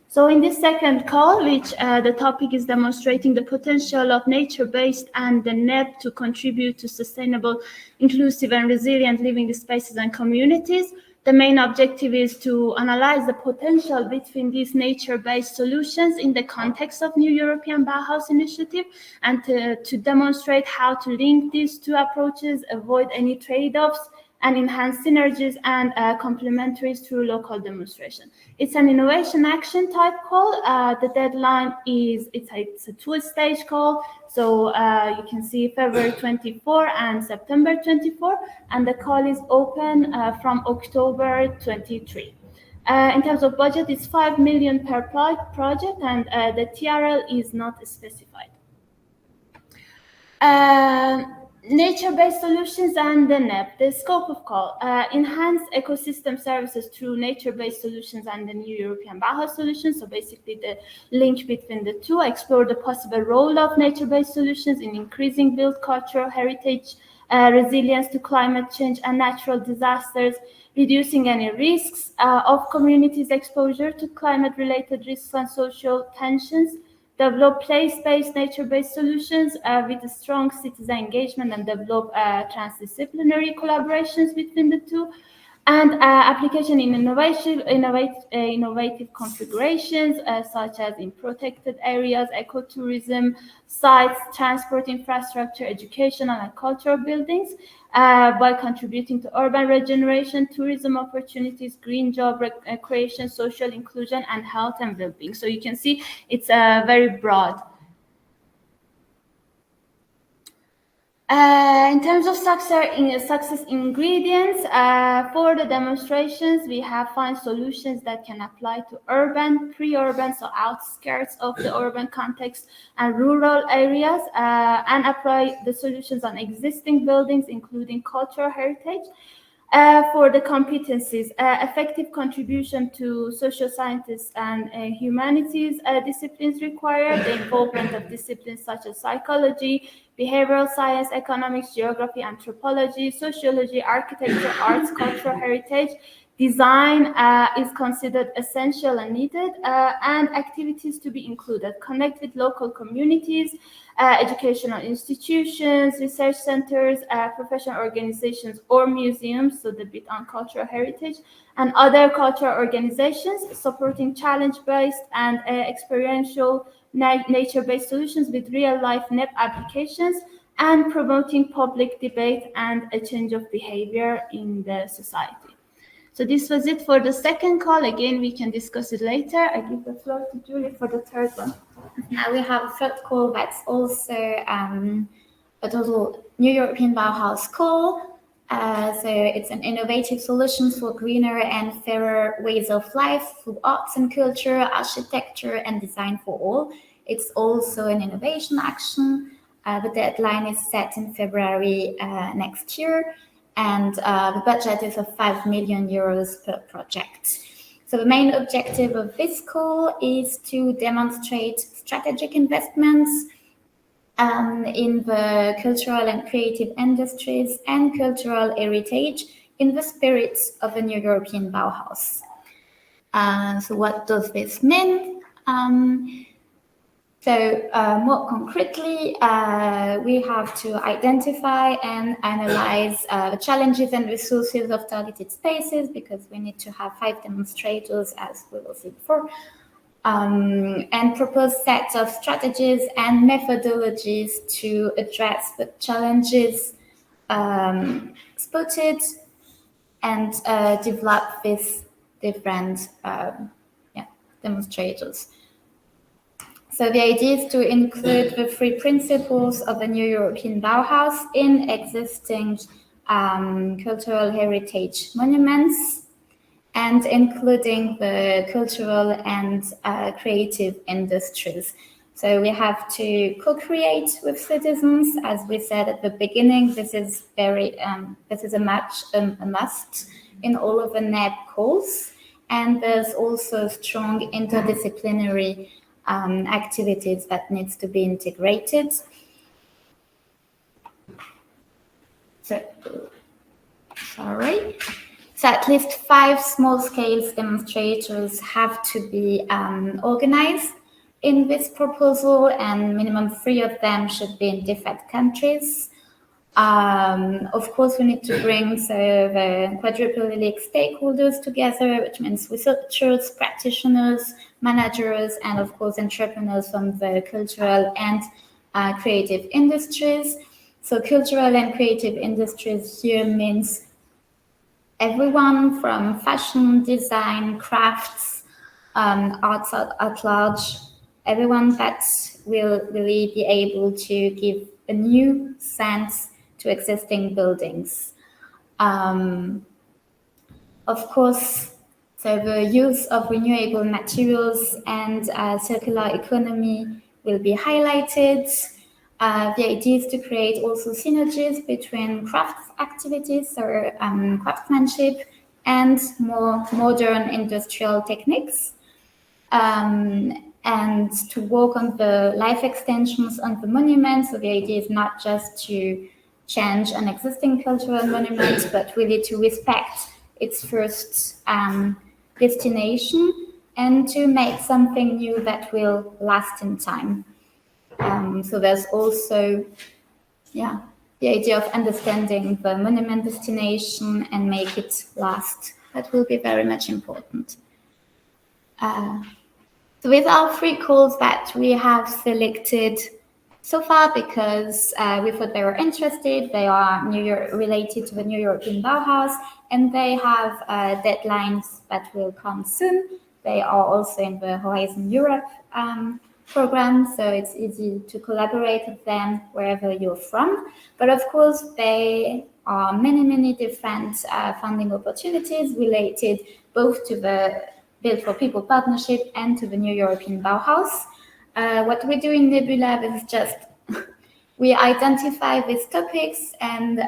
So in this second call, which the topic is demonstrating the potential of nature-based and the NEB to contribute to sustainable, inclusive and resilient living spaces and communities. The main objective is to analyze the potential between these nature-based solutions in the context of New European Bauhaus Initiative and to demonstrate how to link these two approaches, avoid any trade-offs, and enhance synergies and complementaries through local demonstration. It's an innovation action type call. The deadline is, it's a two-stage call. So you can see February 24 and September 24, and the call is open from October 23. In terms of budget, it's 5 million per project, and the TRL is not specified. Nature-based solutions and the NEB. The scope of call, enhance ecosystem services through nature-based solutions and the new European Bauhaus solutions. So basically the link between the two, explore the possible role of nature-based solutions in increasing built cultural heritage, resilience to climate change and natural disasters, reducing any risks of communities' exposure to climate-related risks and social tensions, develop place-based, nature-based solutions with a strong citizen engagement and develop transdisciplinary collaborations between the two, and application in innovative configurations such as in protected areas, ecotourism, sites, transport infrastructure, educational and cultural buildings, by contributing to urban regeneration, tourism opportunities, green job creation, social inclusion, and health and well-being. So you can see it's very broad. In terms of success ingredients, for the demonstrations, we have found solutions that can apply to urban, pre-urban, so outskirts of the urban context, and rural areas, and apply the solutions on existing buildings, including cultural heritage. For the competencies, effective contribution to social scientists and humanities disciplines required, the involvement of disciplines such as psychology, behavioral science, economics, geography, anthropology, sociology, architecture, arts, cultural heritage. Design is considered essential and needed, and activities to be included. Connect with local communities, educational institutions, research centers, professional organizations or museums, so the bit on cultural heritage, and other cultural organizations supporting challenge-based and experiential nature-based solutions with real-life NEB applications, and promoting public debate and a change of behavior in the society. So this was it for the second call. Again, we can discuss it later. I give the floor to Julie for the third one. Now we have a third call that's also a total New European Bauhaus call. So it's an innovative solutions for greener and fairer ways of life through arts and culture, architecture, and design for all. It's also an innovation action. The deadline is set in February next year, and the budget is of 5 million euros per project. So the main objective of this call is to demonstrate strategic investments in the cultural and creative industries and cultural heritage in the spirit of a new European Bauhaus. So what does this mean? More concretely, we have to identify and analyze the challenges and resources of targeted spaces, because we need to have 5 demonstrators, as we will see before, and propose sets of strategies and methodologies to address the challenges spotted and develop these different demonstrators. So the idea is to include the 3 principles of the new European Bauhaus in existing cultural heritage monuments, and including the cultural and creative industries. So we have to co-create with citizens, as we said at the beginning. This is a must in all of the NEB calls. and there's also strong interdisciplinary activities that needs to be integrated. So at least 5 small-scale demonstrators have to be organized in this proposal, and minimum 3 of them should be in different countries. Of course, we need to bring the quadruple elite stakeholders together, which means researchers, practitioners, managers, and of course, entrepreneurs from the cultural and creative industries. So cultural and creative industries here means everyone from fashion, design, crafts, arts at large, everyone that will really be able to give a new sense to existing buildings. Of course, so the use of renewable materials and circular economy will be highlighted. The idea is to create also synergies between craft activities or craftsmanship and more modern industrial techniques. And to work on the life extensions on the monuments. So the idea is not just to change an existing cultural monument, but really to respect its first destination and to make something new that will last in time. So there's also, the idea of understanding the monument destination and make it last. That will be very much important. So with our 3 calls that we have selected so far, because we thought they were interested, they are related to the New European Bauhaus, and they have deadlines that will come soon. They are also in the Horizon Europe program, so it's easy to collaborate with them wherever you're from. But of course, there are many different funding opportunities related both to the Built4People partnership and to the New European Bauhaus. What we do in NEB Lab is just we identify these topics and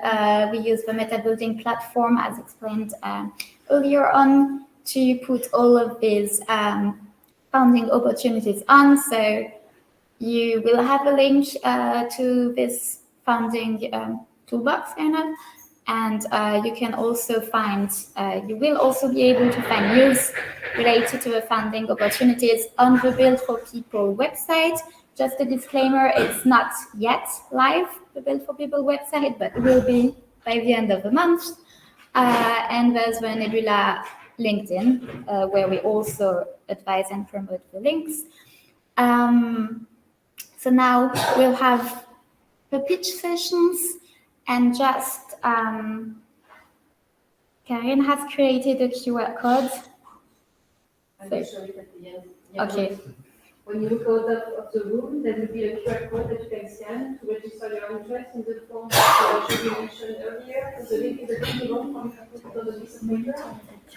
we use the meta building platform, as explained earlier on, to put all of these funding opportunities on. So you will have a link to this funding toolbox, and you can also find, you will also be able to find news related to the funding opportunities on the Built4People website. Just a disclaimer, it's not yet live, the Built4People website, but it will be by the end of the month. And there's the Nebula LinkedIn, where we also advise and promote the links. So now we'll have the pitch sessions, and just Karin has created a QR code. I will show it at the end. Yeah. Okay. When you go out of the room, there will be a QR code that you can scan to register your interest in the form that you mentioned earlier. The link is at the bottom from the piece of paper.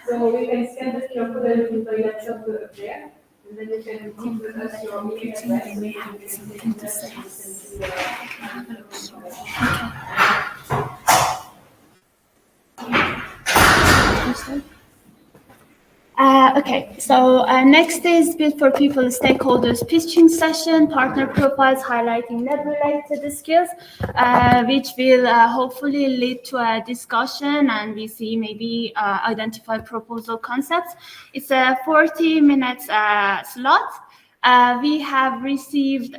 So you can scan the QR code and you can buy that shop there. And then you can give us your email address. They may have something to say. Okay, so next is Built4People Stakeholders Pitching Session, partner profiles highlighting NEB-related skills, which will hopefully lead to a discussion and we see maybe identify proposal concepts. It's a 40-minute slot. We have received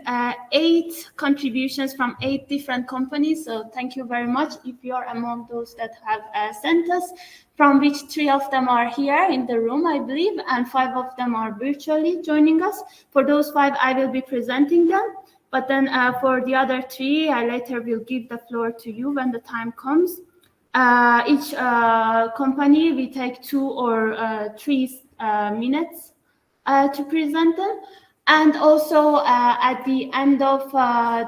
8 contributions from 8 different companies, so thank you very much if you are among those that have sent us, from which 3 of them are here in the room, I believe, and 5 of them are virtually joining us. For those 5, I will be presenting them, but then for the other 3, I later will give the floor to you when the time comes. Each company, we take 2 or 3 minutes to present them. And also at the end of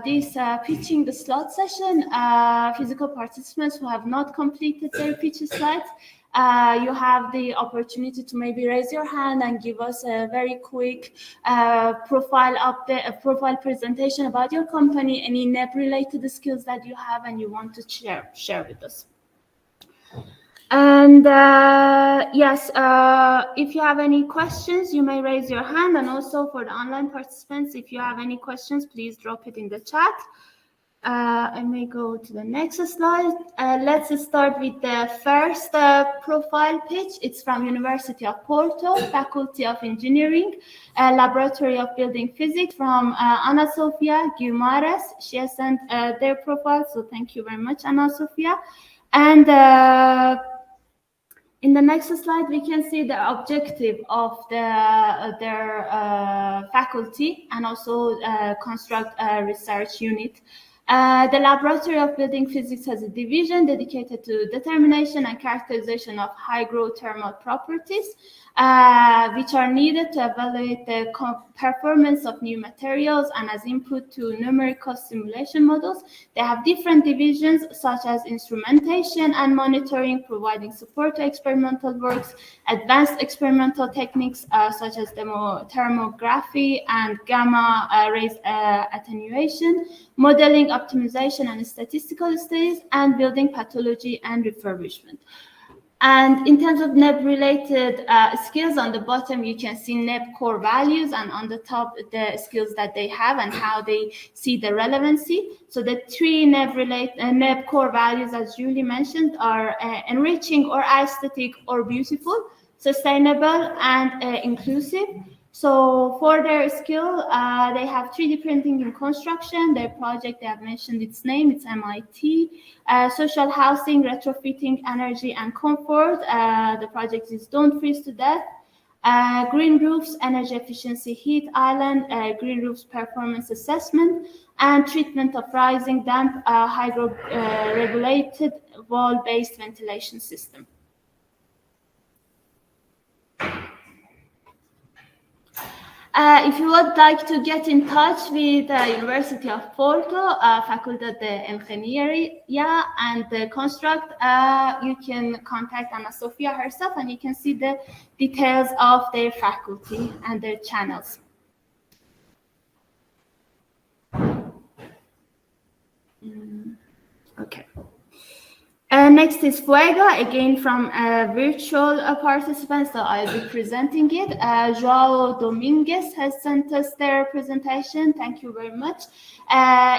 this pitching the slot session, physical participants who have not completed their pitch slides, you have the opportunity to maybe raise your hand and give us a very quick profile update, a profile presentation about your company, any NEB related skills that you have and you want to share with us. And yes, if you have any questions, you may raise your hand. And also for the online participants, if you have any questions, please drop it in the chat. I may go to the next slide. Let's start with the first profile pitch. It's from University of Porto, Faculty of Engineering, Laboratory of Building Physics, from Ana Sofia Guimares. She has sent their profile, so thank you very much, Ana Sofia. And in the next slide, we can see the objective of their faculty and also construct research unit. The Laboratory of Building Physics has a division dedicated to determination and characterization of high-growth thermal properties, which are needed to evaluate the performance of new materials and as input to numerical simulation models. They have different divisions such as instrumentation and monitoring, providing support to experimental works, advanced experimental techniques such as thermography and gamma rays attenuation, modeling, optimization and statistical studies, and building pathology and refurbishment. And in terms of NEB related skills, on the bottom you can see NEB core values, and on the top the skills that they have and how they see the relevancy. So the three NEB core values, as Julie mentioned, are enriching or aesthetic or beautiful, sustainable and inclusive. So for their skill, they have 3D printing in construction. Their project, they have mentioned its name, it's MIT. Social housing, retrofitting, energy and comfort. The project is Don't Freeze to Death. Green roofs, energy efficiency, heat island, green roofs performance assessment, and treatment of rising damp, hydro-regulated wall-based ventilation system. If you would like to get in touch with the University of Porto, Faculty de Ingeniería and the Construct, you can contact Ana Sofia herself, and you can see the details of their faculty and their channels. Okay. Next is Fuego, again from virtual participants, so I'll be presenting it. João Domingues has sent us their presentation. Thank you very much.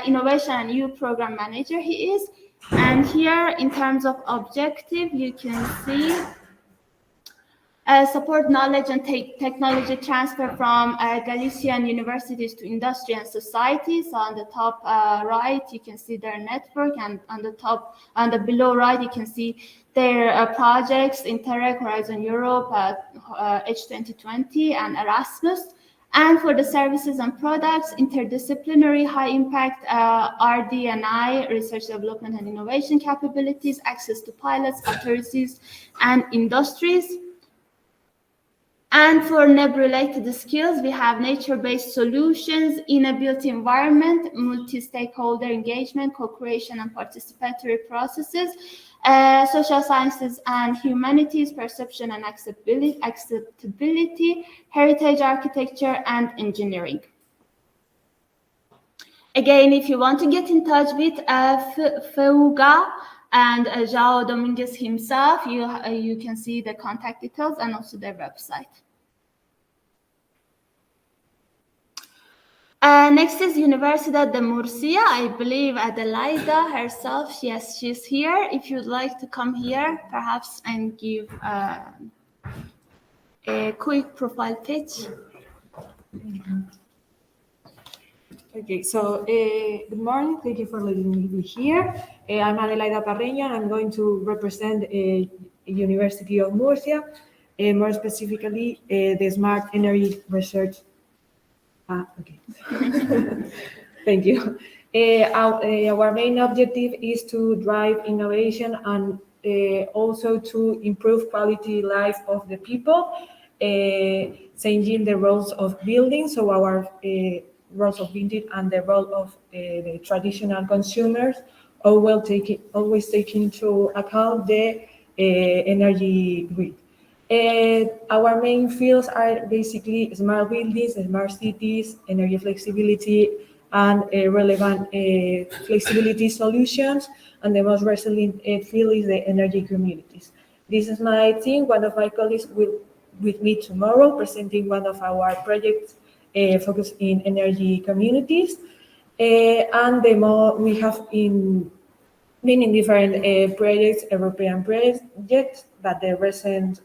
Innovation and new program manager he is. And here, in terms of objective, you can see support knowledge and technology transfer from Galician universities to industry and society. So on the top right, you can see their network, and on the below right, you can see their projects, Interreg, Horizon Europe, H2020, and Erasmus. And for the services and products, interdisciplinary, high impact RD&I, research development and innovation capabilities, access to pilots, authorities, and industries. And for NEB-related skills, we have nature-based solutions in a built environment, multi-stakeholder engagement, co-creation and participatory processes, social sciences and humanities, perception and acceptability, heritage architecture, and engineering. Again, if you want to get in touch with Fuego and João Domingues himself, you can see the contact details and also their website. Next is Universidad de Murcia. I believe Adelaida herself, yes, she's here. If you'd like to come here, perhaps, and give a quick profile pitch. Okay, so good morning. Thank you for letting me be here. I'm Adelaida Parreño, and I'm going to represent University of Murcia, more specifically the Smart Energy Research. Okay. Thank you. Our main objective is to drive innovation and also to improve quality life of the people, changing the roles of building. So our roles of building and the role of the traditional consumers, always taking into account the energy grid. Our main fields are basically smart buildings, smart cities, energy flexibility, and relevant flexibility solutions. And the most recent field is the energy communities. This is my team. One of my colleagues will with me tomorrow presenting one of our projects focused in energy communities. And we have been in different projects, European projects, that the recent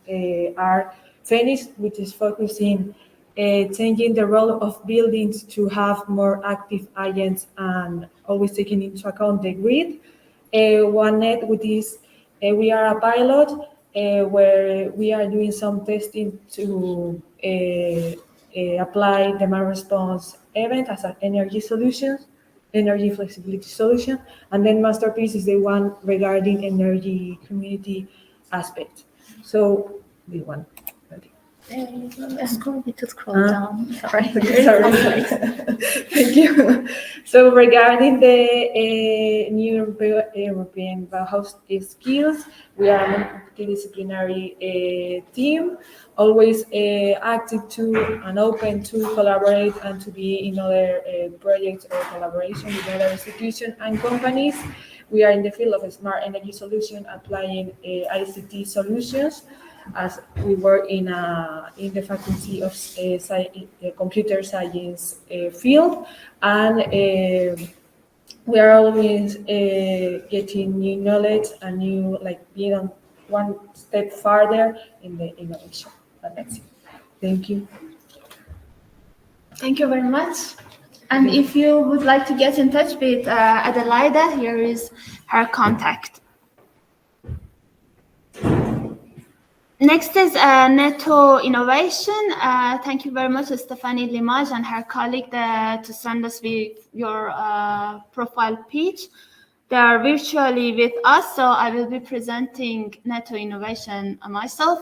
are finished, which is focusing changing the role of buildings to have more active agents and always taking into account the grid. OneNet, which is we are a pilot where we are doing some testing to apply demand response event as an energy flexibility solution, and then Masterpiece is the one regarding energy community aspect. So the one. Scroll down. Sorry. Sorry. Thank you. So regarding the new European Bauhaus skills, we are a multidisciplinary team, always active to and open to collaborate and to be in other projects or collaboration with other institutions and companies. We are in the field of smart energy solution, applying ICT solutions, as we work in the faculty of computer science field, and we are always getting new knowledge and new, being on one step farther in the innovation. That's it. Thank you. Thank you very much. And if you would like to get in touch with Adelaida, here is her contact. Next is Neto Innovation. Thank you very much, Stephanie Limage and her colleague to send us with your profile page. They are virtually with us, so I will be presenting Neto Innovation myself.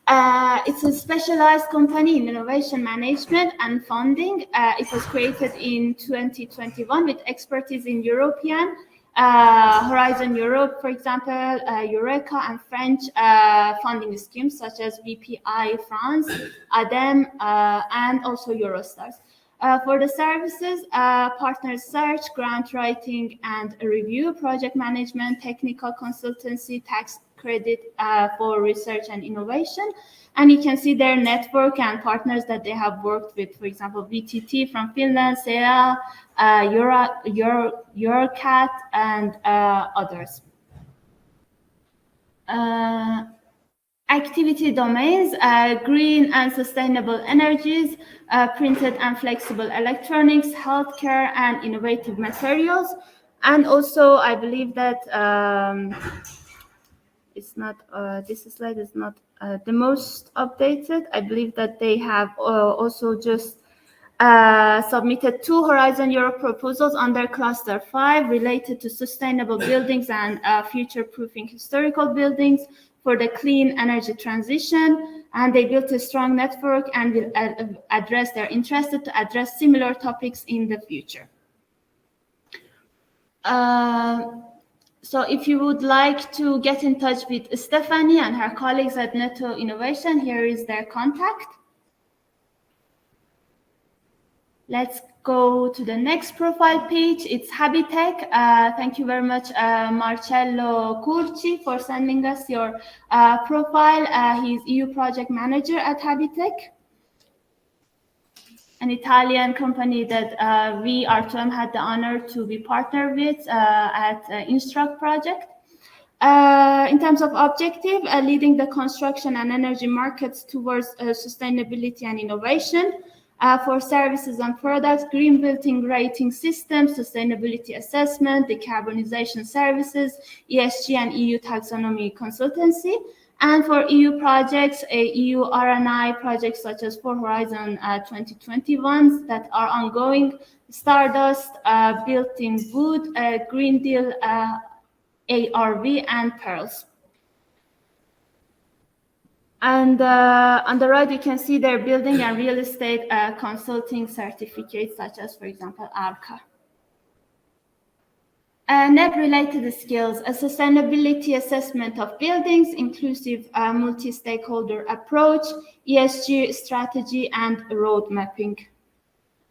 It's a specialized company in innovation management and funding. It was created in 2021 with expertise in European, Horizon Europe, for example, Eureka and French funding schemes such as BPI France, ADEME, and also Eurostars. For the services, partner search, grant writing and review, project management, technical consultancy, tax credit for research and innovation. And you can see their network and partners that they have worked with, for example, VTT from Finland, SEA, Eurocat, and others. Activity domains, green and sustainable energies, printed and flexible electronics, healthcare, and innovative materials. And also, I believe that it's not, this slide is not the most updated. I believe that they have also just submitted 2 Horizon Europe proposals under Cluster 5 related to sustainable buildings and future-proofing historical buildings for the clean energy transition. And they built a strong network and will address, they're interested to address similar topics in the future. So if you would like to get in touch with Stephanie and her colleagues at Neto Innovation, here is their contact. Let's go to the next profile page. It's Habitech. Thank you very much, Marcello Curci, for sending us your profile. He's EU project manager at Habitech, an Italian company that we, R2M, had the honor to be partnered with at Instruct project. In terms of objective, leading the construction and energy markets towards sustainability and innovation. For services and products, green building rating systems, sustainability assessment, decarbonization services, ESG and EU taxonomy consultancy. And for EU projects, EU R&I projects such as for Horizon 2021 that are ongoing, Stardust, Built in Wood, Green Deal, ARV, and Pearls. And on the right, you can see their building and real estate consulting certificates, such as, for example, ARCA. NEB-related skills, a sustainability assessment of buildings, inclusive multi-stakeholder approach, ESG strategy, and road mapping.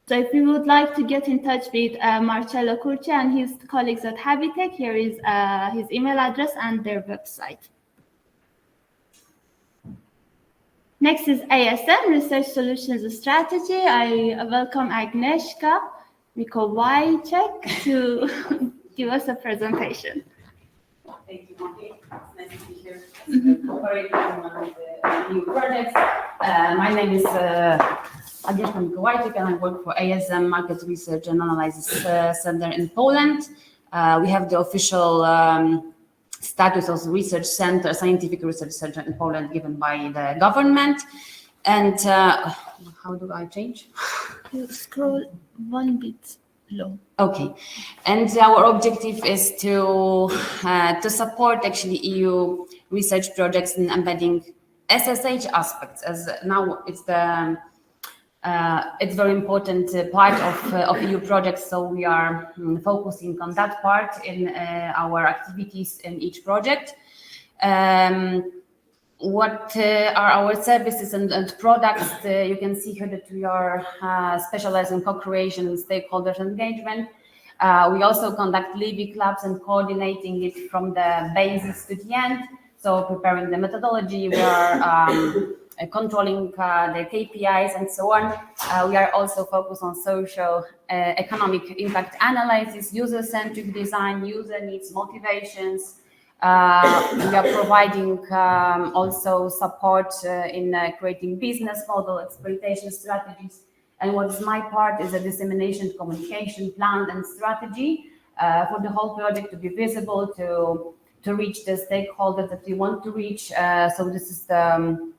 So if you would like to get in touch with Marcello Curci and his colleagues at Habitech, here is his email address and their website. Next is ASM, Research Solutions Strategy. I welcome Agnieszka Mikołajczyk to give us a presentation. Thank you, Monty. It's nice to be here. Cooperating on the new projects. My name is Agnieszka Mikołajczyk, and I work for ASM Market Research and Analysis Center in Poland. We have the official status of research center, scientific research center in Poland, given by the government. And how do I change? You scroll one bit low. Okay, and our objective is to support actually EU research projects in embedding SSH aspects, as now it's very important part of EU projects. So we are focusing on that part in our activities in each project. What are our services and products? You can see here that we are specialized in co-creation and stakeholders engagement. We also conduct Libby clubs and coordinating it from the basis to the end. So preparing the methodology, we are controlling the KPIs and so on. We are also focused on social economic impact analysis, user-centric design, user needs, motivations. We are providing also support in creating business model, exploitation strategies. And what is my part is a dissemination communication plan and strategy for the whole project to be visible, to reach the stakeholders that we want to reach. So this is the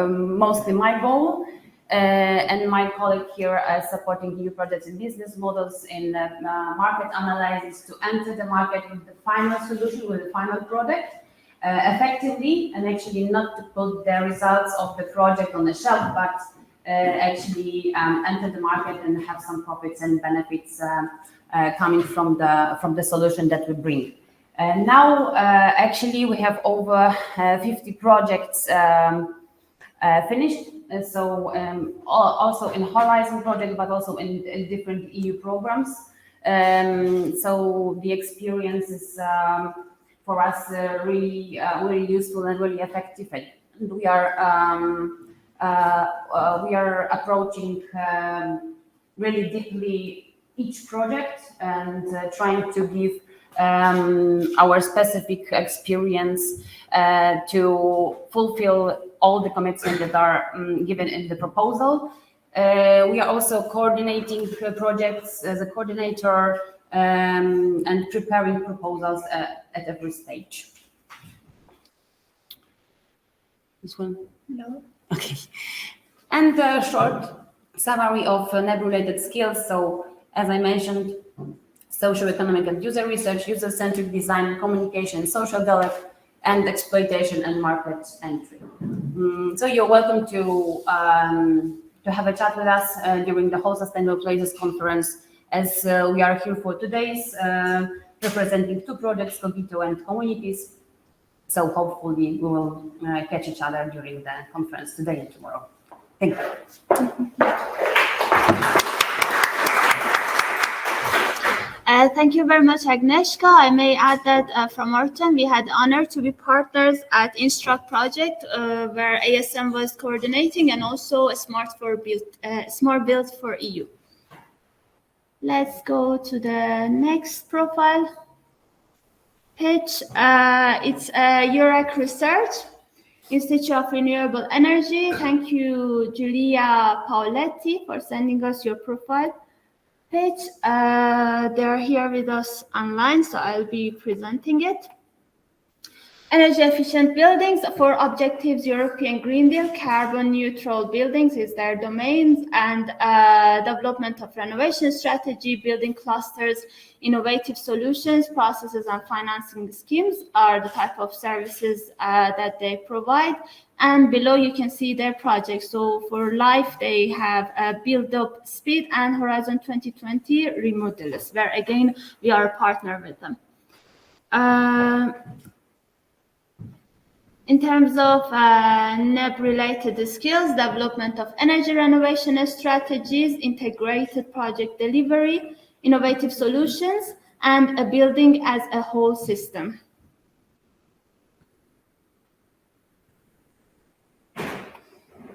mostly my goal. And my colleague here supporting EU projects and business models in market analysis to enter the market with the final solution, with the final product effectively, and actually not to put the results of the project on the shelf, but actually enter the market and have some profits and benefits coming from the solution that we bring. Now, actually, we have over 50 projects finished. So also in Horizon project, but also in different EU programs. So the experience is for us really useful and really effective. And we are approaching really deeply each project and trying to give our specific experience to fulfill all the commitments that are given in the proposal. We are also coordinating projects as a coordinator and preparing proposals at every stage. This one? No. Okay. And a short summary of NEB-related skills. So, as I mentioned, social, economic, and user research, user-centric design, communication, social dialogue, and exploitation and market entry. So you're welcome to have a chat with us during the whole Sustainable Places conference, as we are here for 2 days, representing 2 projects, Cogito and communities. So hopefully we will catch each other during the conference today and tomorrow. Thank you. Thank you very much, Agnieszka. I may add that from our time, we had the honor to be partners at Instruct project, where ASM was coordinating, and also a Smart Built for EU. Let's go to the next profile page. It's EUREC Research, Institute of Renewable Energy. Thank you, Giulia Paoletti, for sending us your profile page. They're here with us online, so I'll be presenting it. Energy efficient buildings for objectives, European Green Deal, carbon neutral buildings is their domains, and development of renovation strategy, building clusters, innovative solutions, processes, and financing schemes are the type of services that they provide. And below you can see their projects. So for life, they have Build Up Speed and Horizon 2020 Remodelers, where again, we are a partner with them. In terms of NEB-related skills, development of energy renovation strategies, integrated project delivery, innovative solutions, and a building as a whole system.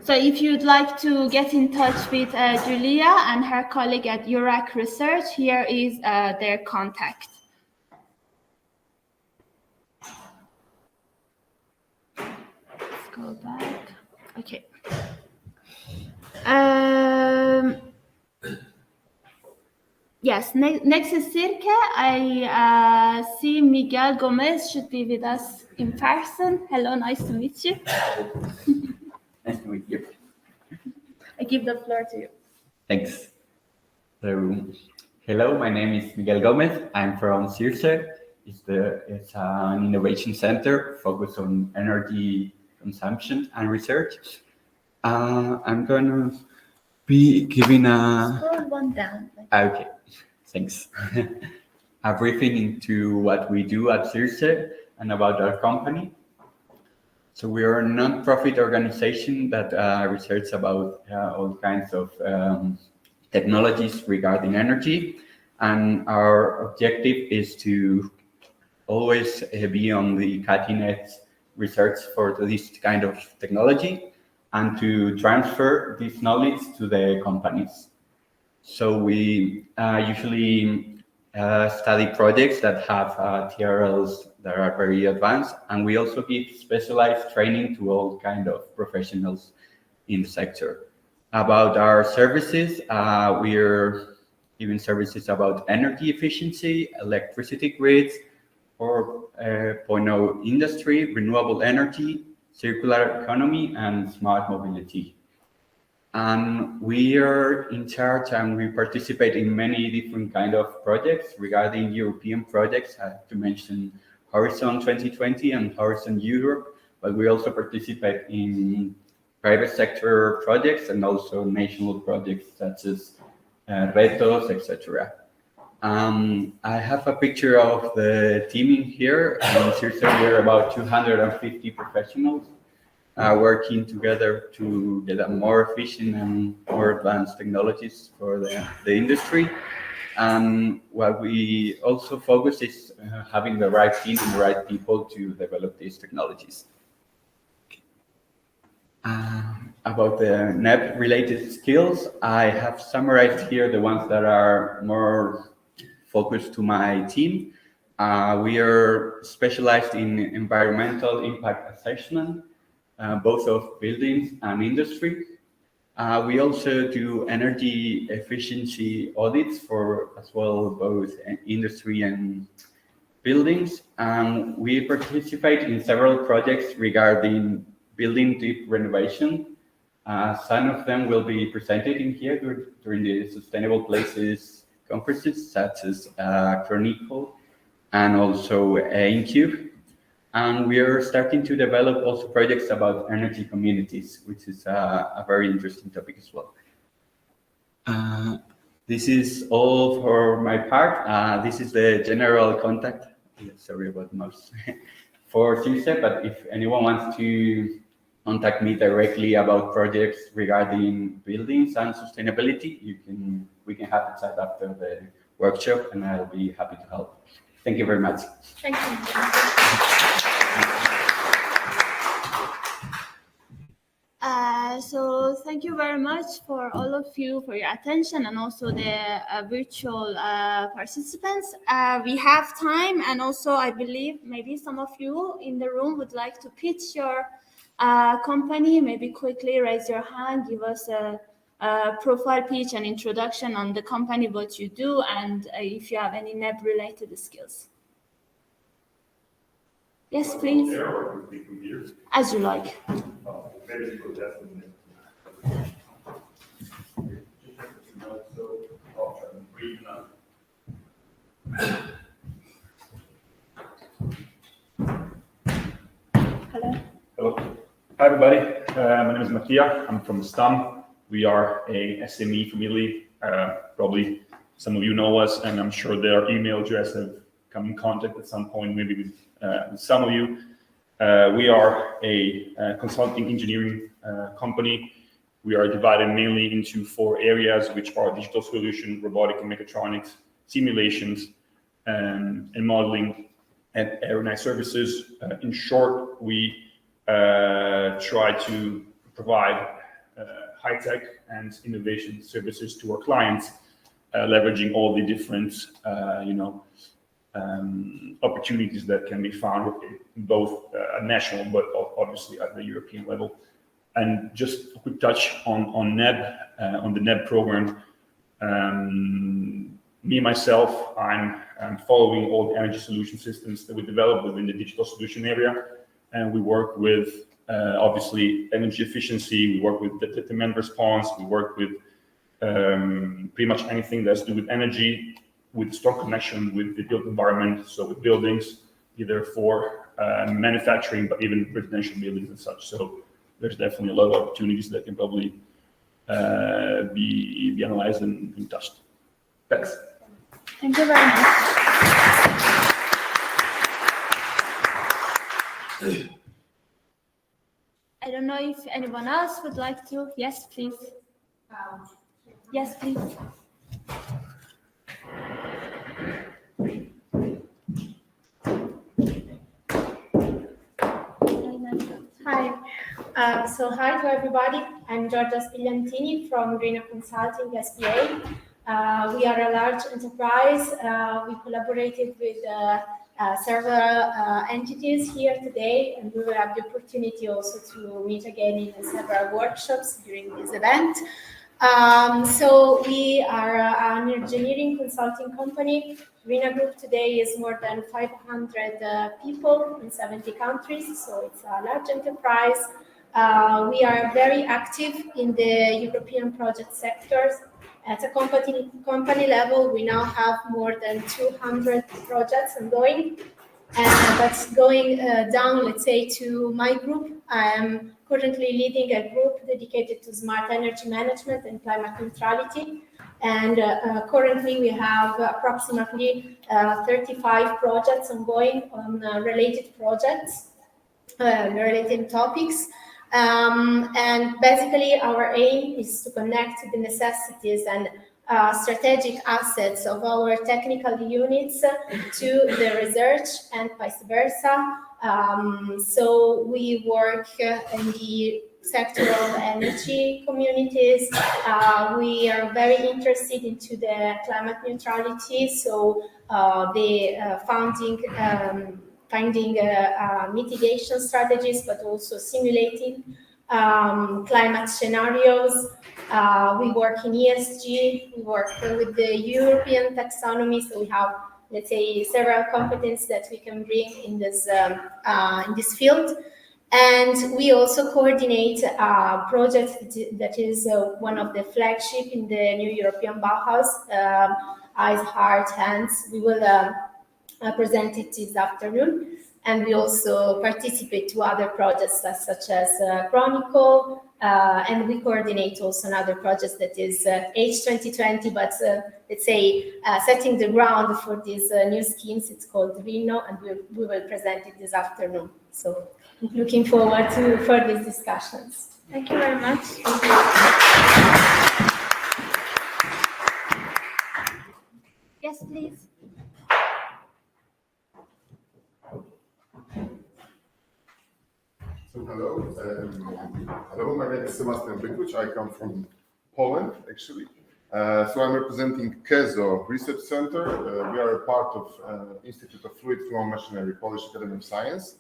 So if you'd like to get in touch with Julia and her colleague at URAC Research, here is their contact. Let's go back. Okay. Yes, next is Cirque. I see Miguel Gomez should be with us in person. Hello, nice to meet you. Nice to meet you. I give the floor to you. Thanks. So, hello, my name is Miguel Gomez. I'm from CIRSE. It's an innovation center focused on energy consumption and research. I'm going to be giving a... Scroll one down. Okay, thanks. A briefing into what we do at CIRSE and about our company. So we are a non-profit organization that researches about all kinds of technologies regarding energy. And our objective is to always be on the cutting edge research for this kind of technology and to transfer this knowledge to the companies. So we usually study projects that have TRLs that are very advanced, and we also give specialized training to all kind of professionals in the sector. About our services, we're giving services about energy efficiency, electricity grids, 4.0 industry, renewable energy, circular economy, and smart mobility. And we are in charge and we participate in many different kind of projects regarding European projects. I have to mention Horizon 2020 and Horizon Europe, but we also participate in private sector projects and also national projects such as Retos, etc. I have a picture of the team in here. In CIRSE, we are about 250 professionals working together to get a more efficient and more advanced technologies for the industry. And what we also focus is having the right team and the right people to develop these technologies. About the NEB related skills, I have summarized here the ones that are more focused to my team. We are specialized in environmental impact assessment, both of buildings and industry. We also do energy efficiency audits for as well both industry and buildings. We participate in several projects regarding building deep renovation. Some of them will be presented in here during the Sustainable Places conferences, such as Chronicle and also InCube. And we are starting to develop also projects about energy communities, which is a very interesting topic as well. This is all for my part. This is the general contact. Sorry about the mouse. For CIRSE, but if anyone wants to contact me directly about projects regarding buildings and sustainability, we can have a chat after the workshop, and I'll be happy to help. Thank you very much. Thank you. So thank you very much for all of you for your attention and also the virtual participants. We have time, and also I believe maybe some of you in the room would like to pitch your company. Maybe quickly raise your hand, give us a profile pitch and introduction on the company, what you do, and if you have any NEB related skills. Yes, please. As you like. Hello. Hello. Hi, everybody. My name is Mattia. I'm from STAM. We are a SME from Italy. Probably some of you know us, and I'm sure their email address have come in contact at some point, maybe with some of you. We are a consulting engineering company. We are divided mainly into 4 areas, which are digital solution, robotic and mechatronics, simulations, and modeling and aeronautic services. In short, we try to provide high-tech and innovation services to our clients, leveraging all the different, opportunities that can be found both national, but obviously at the European level. And just a quick touch on NEB, on the NEB program. Me, myself, I'm following all the energy solution systems that we develop within the digital solution area. And we work with, obviously, energy efficiency. We work with the demand response. We work with pretty much anything that's to do with energy, with strong connection with the built environment. So with buildings, either for manufacturing, but even residential buildings and such. So there's definitely a lot of opportunities that can probably be analyzed and touched. Thanks. Thank you very much. I don't know if anyone else would like to. Yes, please. Yes, please. Hi. Hi to everybody. I'm Giorgia Spigliantini from Greener Consulting SPA. We are a large enterprise. We collaborated with several entities here today, and we will have the opportunity also to meet again in several workshops during this event. We are an engineering consulting company. Greener Group today is more than 500 people in 70 countries, so it's a large enterprise. We are very active in the European project sectors. At a company level, we now have more than 200 projects ongoing. And that's going down, let's say, to my group. I am currently leading a group dedicated to smart energy management and climate neutrality. And currently we have approximately 35 projects ongoing on related projects, related topics. And basically our aim is to connect the necessities and strategic assets of our technical units to the research and vice versa. So we work in the sector of energy communities. We are very interested into the climate neutrality, so finding mitigation strategies, but also simulating climate scenarios. We work in ESG, we work with the European taxonomy, so we have, let's say, several competencies that we can bring in this field. And we also coordinate a project that is one of the flagship in the new European Bauhaus, Eyes, Heart, Hands. We will present it this afternoon. And we also participate to other projects such as Chronicle, and we coordinate also another project that is H2020, but let's say setting the ground for these new schemes. It's called Rino, and we will present it this afternoon. So looking forward to further discussions. Thank you very much. Yes, please. So hello, my name is Sebastian Bykuć. I come from Poland, actually. So I'm representing KEZO Research Center. We are a part of Institute of Fluid Flow Machinery, Polish Academy of Science.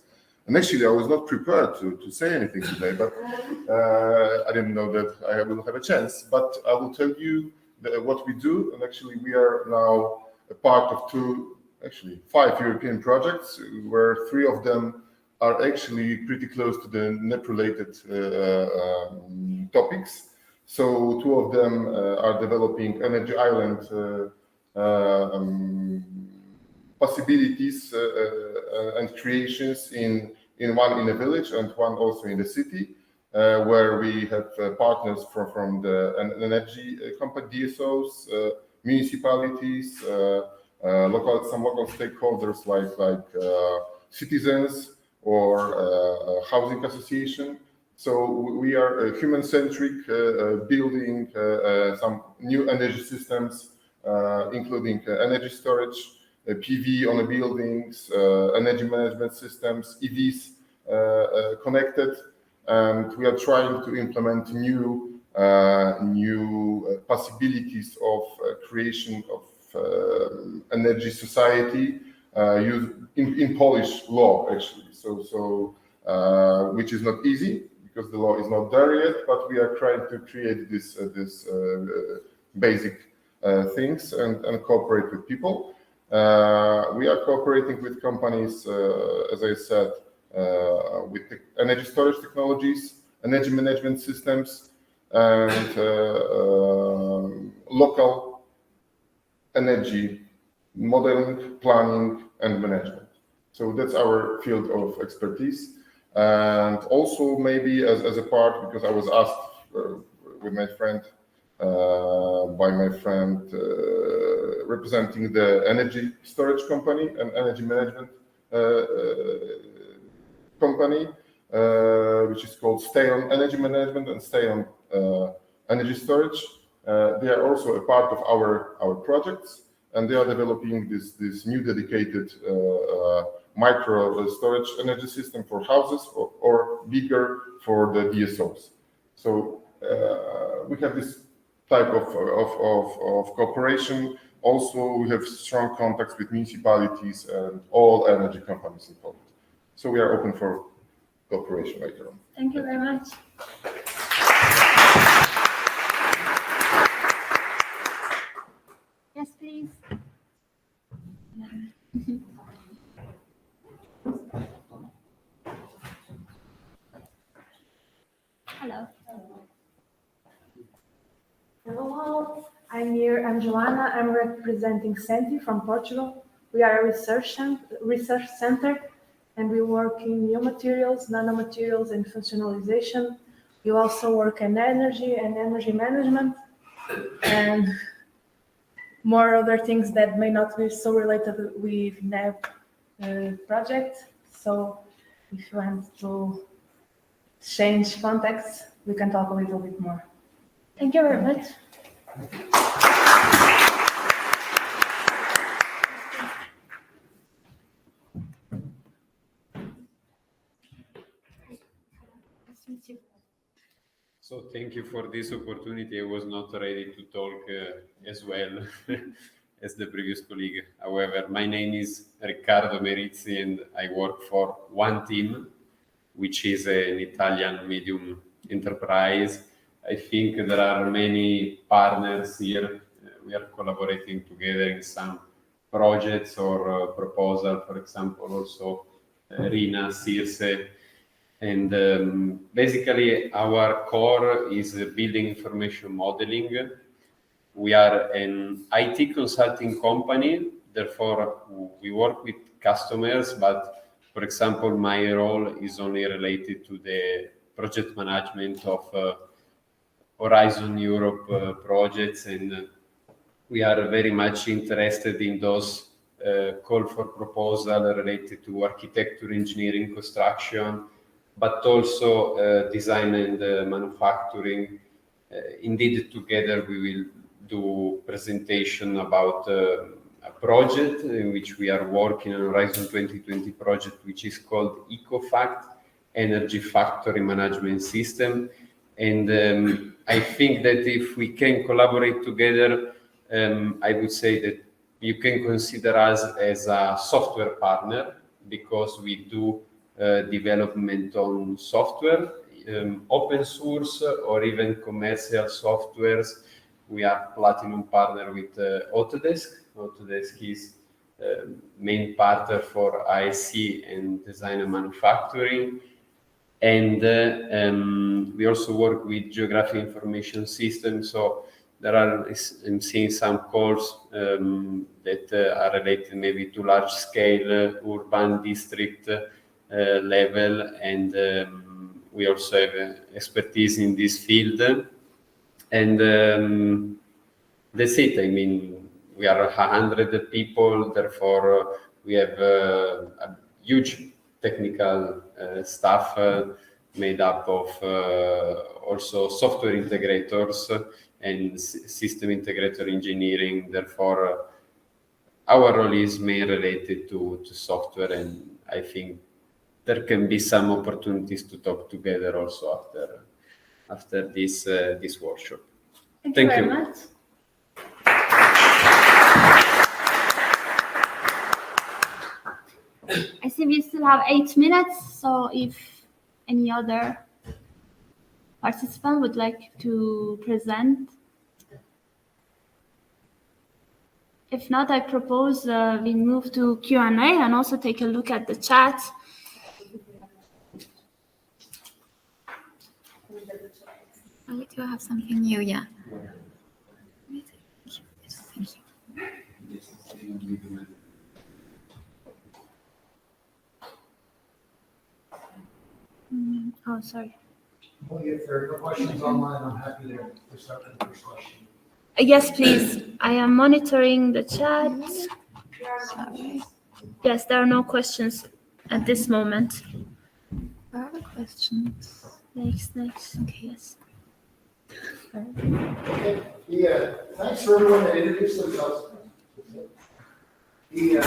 And actually, I was not prepared to say anything today, but I didn't know that I will have a chance. But I will tell you what we do. And actually, we are now a part of five European projects, where three of them are actually pretty close to the NEP-related topics. So two of them are developing energy island possibilities and creations in one in a village and one also in the city, where we have partners from the energy company, DSOs, municipalities, some local stakeholders like citizens or housing association. So we are human-centric, building some new energy systems, including energy storage, PV on the buildings, energy management systems, EVs connected. and we are trying to implement new possibilities of creation of energy society in Polish law, actually. So which is not easy because the law is not there yet, but we are trying to create this basic things and cooperate with people. We are cooperating with companies, as I said, with energy storage technologies, energy management systems, and local energy modeling, planning, and management. So that's our field of expertise. And also maybe as a part, because I was asked with my friend, by my friend representing the energy storage company and energy management company, which is called Stay On Energy Management and Stay On Energy Storage. They are also a part of our projects, and they are developing this new dedicated micro storage energy system for houses or bigger for the DSOs. So we have this type of cooperation. Also, we have strong contacts with municipalities and all energy companies in Poland. So we are open for cooperation later on. Thank you very much. Yes, please. Hello. Hello, I'm Joanna. I'm representing CENTI from Portugal. We are a research center, and we work in new materials, nanomaterials, and functionalization. We also work in energy and energy management, and more other things that may not be so related with NEB project. So if you want to change context, we can talk a little bit more. Thank you very much. So thank you for this opportunity. I was not ready to talk as well as the previous colleague. However, my name is Riccardo Merizzi and I work for One Team, which is an Italian medium enterprise. I think there are many partners here. We are collaborating together in some projects or proposal, for example, also RINA, CIRSE. And basically, our core is building information modeling. We are an IT consulting company, therefore we work with customers, but for example, my role is only related to the project management of Horizon Europe projects, and we are very much interested in those call for proposal related to architecture, engineering, construction, but also design and manufacturing. Indeed, together we will do presentation about a project in which we are working on Horizon 2020 project, which is called EcoFact, Energy Factory Management System. And I think that if we can collaborate together, I would say that you can consider us as a software partner because we do development on software, open source or even commercial softwares. We are platinum partner with Autodesk. Autodesk is main partner for IC and design and manufacturing. And we also work with geographic information systems. So there are, I'm seeing some calls that are related maybe to large scale urban district level, and we also have expertise in this field. And that's it. I mean, we are 100 people, therefore we have a huge technical staff made up of also software integrators and system integrator engineering. Therefore, our role is mainly related to software, and I think there can be some opportunities to talk together also after this workshop. Thank you very much. I see we still have 8 minutes, so if any other participant would like to present. If not, I propose we move to Q&A and also take a look at the chat. I do have something new, yeah. Thank you. Oh, sorry. Well, if there are no questions online, I'm happy to start with the first question. Yes, please. I am monitoring the chat. Sorry. Yes, there are no questions at this moment. Where are the questions? Next. Okay, yes. Okay. Thanks for everyone that introduced themselves. It's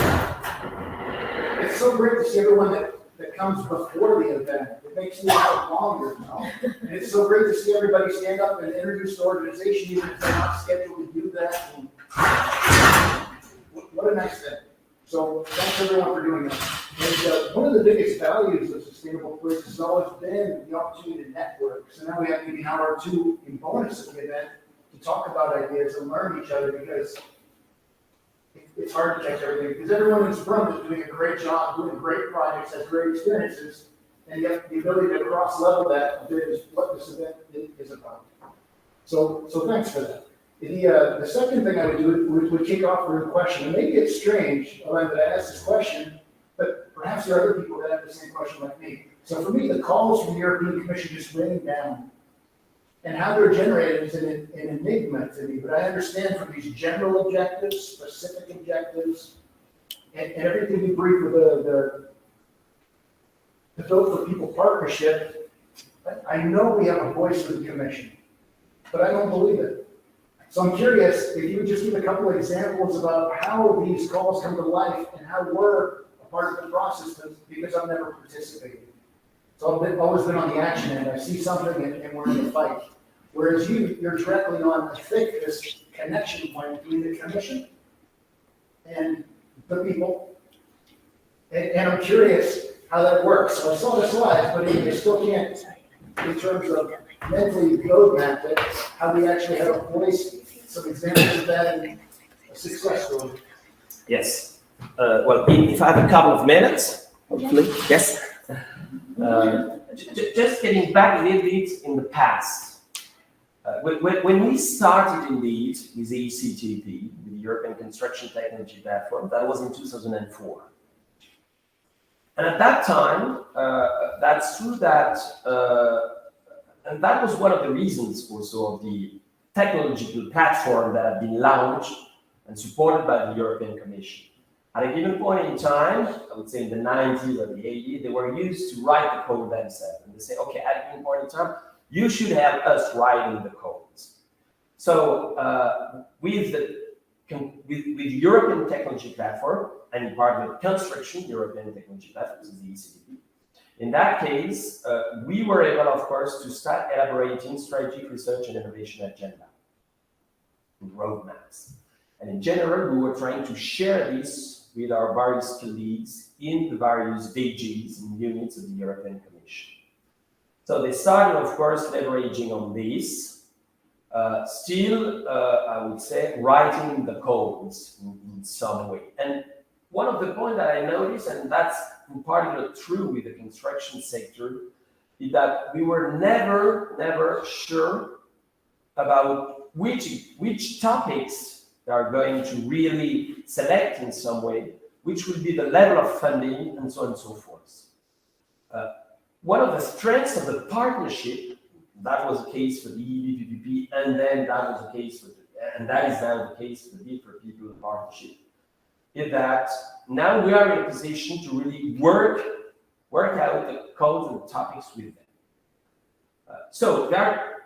so great to see everyone that comes before the event. It makes me out longer, you know? And it's so great to see everybody stand up and introduce the organization, even if they're not scheduled to do that. And what a nice thing. So thanks everyone for doing that. And one of the biggest values of Sustainable Places has always been the opportunity to network. So now we have maybe an hour or two in bonus of the event to talk about ideas and learn each other, because it's hard to catch everything, because everyone in this room is doing a great job, doing great projects, has great experiences, and yet the ability to cross-level that a bit is what this event is about. So thanks for that. The second thing I would do would kick off with a question, and maybe it's strange, Elaine, that I asked this question, but perhaps there are other people that have the same question like me. So for me, the calls from the European Commission just rain down. And how they're generated is an enigma to me, but I understand from these general objectives, specific objectives, and everything you brief with the Built4People partnership. I know we have a voice for the Commission, but I don't believe it. So I'm curious if you would just give a couple of examples about how these calls come to life and how we're a part of the process, because I've never participated. So I've always been on the action end. I see something and we're in the fight. Whereas you're directly on, I think, this connection point between the Commission and the people. And I'm curious how that works. So I saw the slides, but I still can't, in terms of mentally roadmap it, how we actually have a voice, some examples of that in a success story. Yes. Well, if I have a couple of minutes, hopefully, yes. Just getting back a little bit in the past. When we started indeed with the ECTP, with the European Construction Technology Platform, that was in 2004. And at that time, that's true that, and that was one of the reasons also of the technological platform that had been launched and supported by the European Commission. At a given point in time, I would say in the 90s or the 80s, they were used to write the code themselves. And they say, okay, at a given point in time, you should have us writing the codes. So with the European Technology Platform, and in part with construction, European Technology Platform, is the ECTP. In that case, we were able, of course, to start elaborating strategic research and innovation agenda, roadmaps. And in general, we were trying to share this with our various colleagues in the various DGs and units of the European Commission. So they started, of course, leveraging on this, still, I would say, writing the codes in some way. And one of the points that I noticed, and that's in particular true with the construction sector, is that we were never sure about which topics they are going to really select in some way, which will be the level of funding, and so on and so forth. One of the strengths of the partnership, that was the case for the ECTP, and then that was the case for and that is now the case for the B4People partnership, is that now we are in a position to really work out the codes and the topics with them. So there are,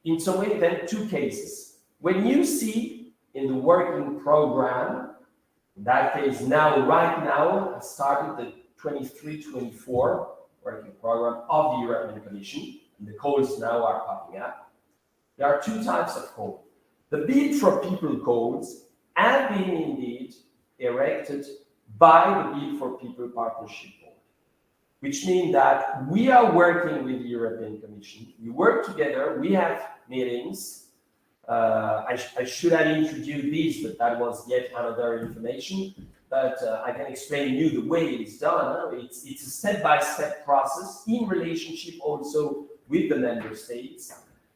in some way, then two cases. When you see in the working program, in that case now, right now, I started the 23-24 working program of the European Commission, and the codes now are popping up. There are two types of code. The Built4People codes have been indeed erected by the Built4People Partnership Board, which means that we are working with the European Commission. We work together, we have meetings. I should have introduced this, but that was yet another information. But I can explain you the way it's done. It's a step-by-step process in relationship also with the member states.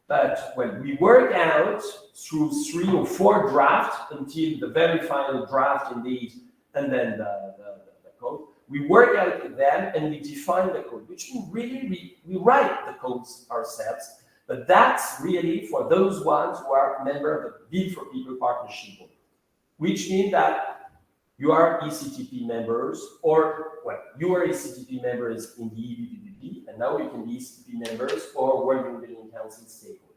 But when we work out through 3 or 4 drafts until the very final draft indeed, and then the code, we work out with them and we define the code, which means really we write the codes ourselves. But that's really for those ones who are member of the Built4People Partnership Board, which means that you are ECTP members, or well, you are ECTP members in the EBPP, and now you can be ECTP members or World Building Council stakeholder.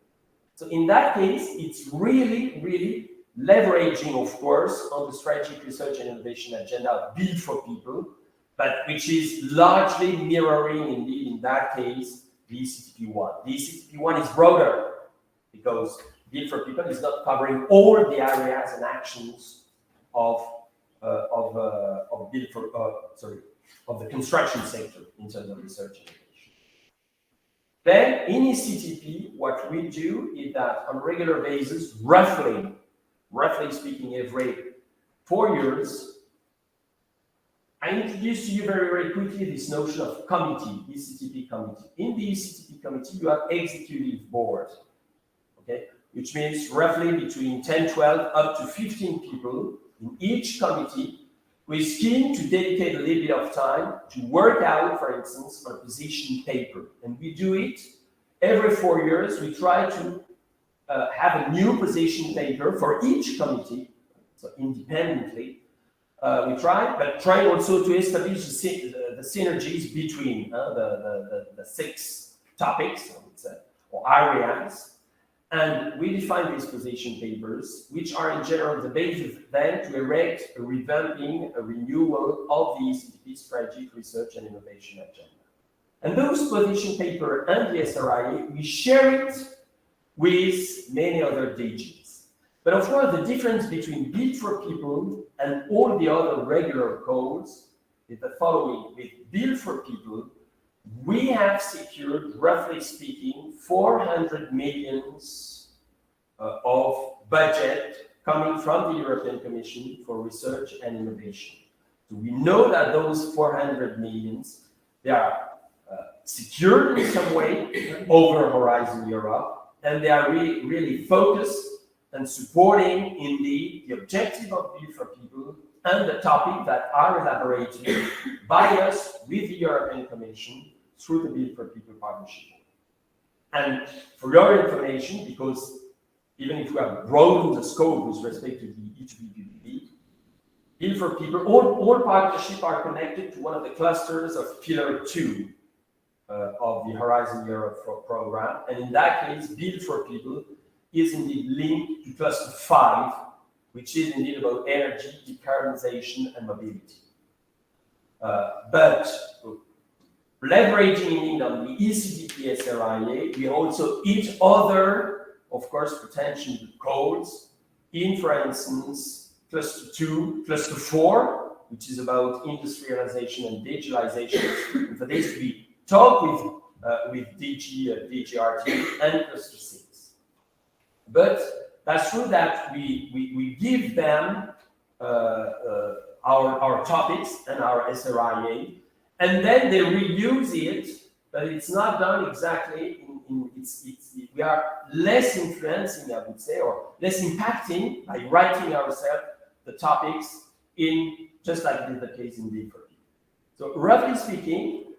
So in that case, it's really leveraging, of course, on the strategic research and innovation agenda of Built4People, but which is largely mirroring, indeed, in that case, the ECTP1. The ECTP1 is broader because Built4People is not covering all the areas and actions of the construction sector in terms of research and innovation. Then in ECTP, what we do is that on a regular basis, roughly speaking, every 4 years, I introduce to you very quickly this notion of committee, ECTP committee. In the ECTP committee, you have executive board, okay, which means roughly between 10, 12, up to 15 people in each committee, who is keen to dedicate a little bit of time to work out, for instance, on a position paper. And we do it every 4 years. We try to have a new position paper for each committee, so independently. We try also to establish the synergies between the 6 topics, or areas. And we define these position papers, which are in general the basis then to erect a revamping, a renewal of the ECTP strategic research and innovation agenda. And those position paper and the SRIA, we share it with many other DGs. But of course, the difference between Built4People and all the other regular codes is the following. With Built4People, we have secured, roughly speaking, 400 million of budget coming from the European Commission for research and innovation. So we know that those 400 millions, they are secured in some way over Horizon Europe, and they are really focused and supporting indeed the objective of Built4People and the topic that are elaborated by us with the European Commission through the Built4People Partnership. And for your information, because even if we have broadened the scope with respect to the E2B, Built4People, all partnerships are connected to one of the clusters of Pillar 2 of the Horizon Europe program. And in that case, Built4People is indeed linked to Cluster 5, which is indeed about energy, decarbonization, and mobility. But leveraging on the ECTP SRIA, we also each other, of course, potential codes in, for instance, Cluster 2, Cluster 4, which is about industrialization and digitalization. And for this, we talk with DGRT and Cluster 6. But that's true that we give them our topics and our SRIA, and then they reuse it, but it's not done exactly we are less influencing, I would say, or less impacting by writing ourselves the topics in, just like it is the case in Built4People. So roughly speaking,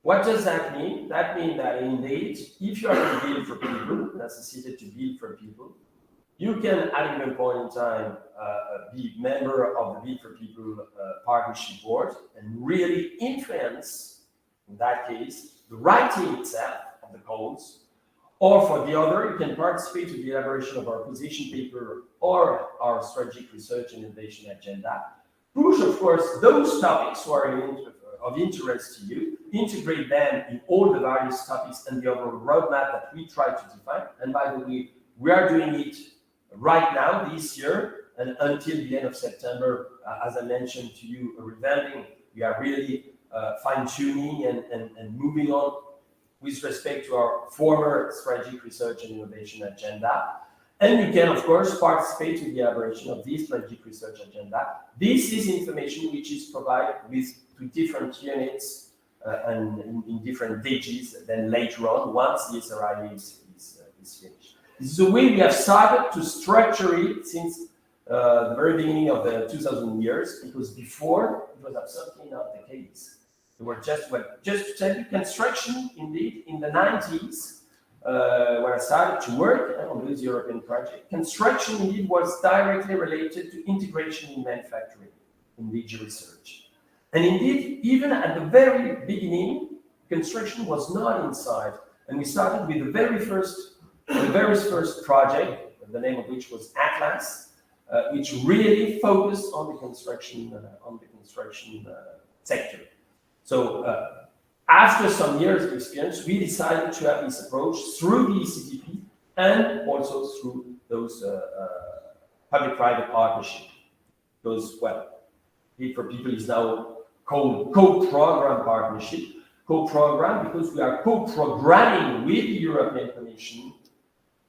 what does that mean? That means that indeed, if you are in Built4People, associated to Built4People, you can at a given point in time be member of the Built4People Partnership Board and really influence, in that case, the writing itself of the codes. Or for the other, you can participate in the elaboration of our position paper or our strategic research and innovation agenda, push, of course, those topics who are of interest to you, integrate them in all the various topics and the overall roadmap that we try to define. And by the way, we are doing it right now, this year, and until the end of September, as I mentioned to you, revamping, we are really fine-tuning and moving on with respect to our former strategic research and innovation agenda. And you can, of course, participate in the elaboration of this strategic research agenda. This is information which is provided to different units and in different DGs, then later on, once the SRI is finished. This is the way we have started to structure it since the very beginning of the 2000 years, because before it was absolutely not the case. There were just to tell you, construction, indeed, in the 90s, when I started to work on this European project, construction indeed was directly related to integration in manufacturing, in DG research. And indeed, even at the very beginning, construction was not inside. And we started with the very first project, the name of which was Atlas, which really focused on the construction sector. So after some years of experience, we decided to have this approach through the ECTP and also through those public-private partnerships. Because, well, B4People is now called co-program partnership. Co-program because we are co-programming with the European Commission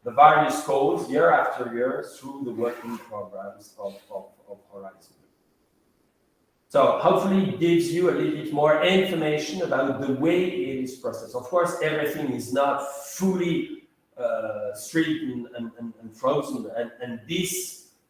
the various goals year after year through the working programs of Horizon. So hopefully it gives you a little bit more information about the way it is processed. Of course, everything is not fully strict and frozen, and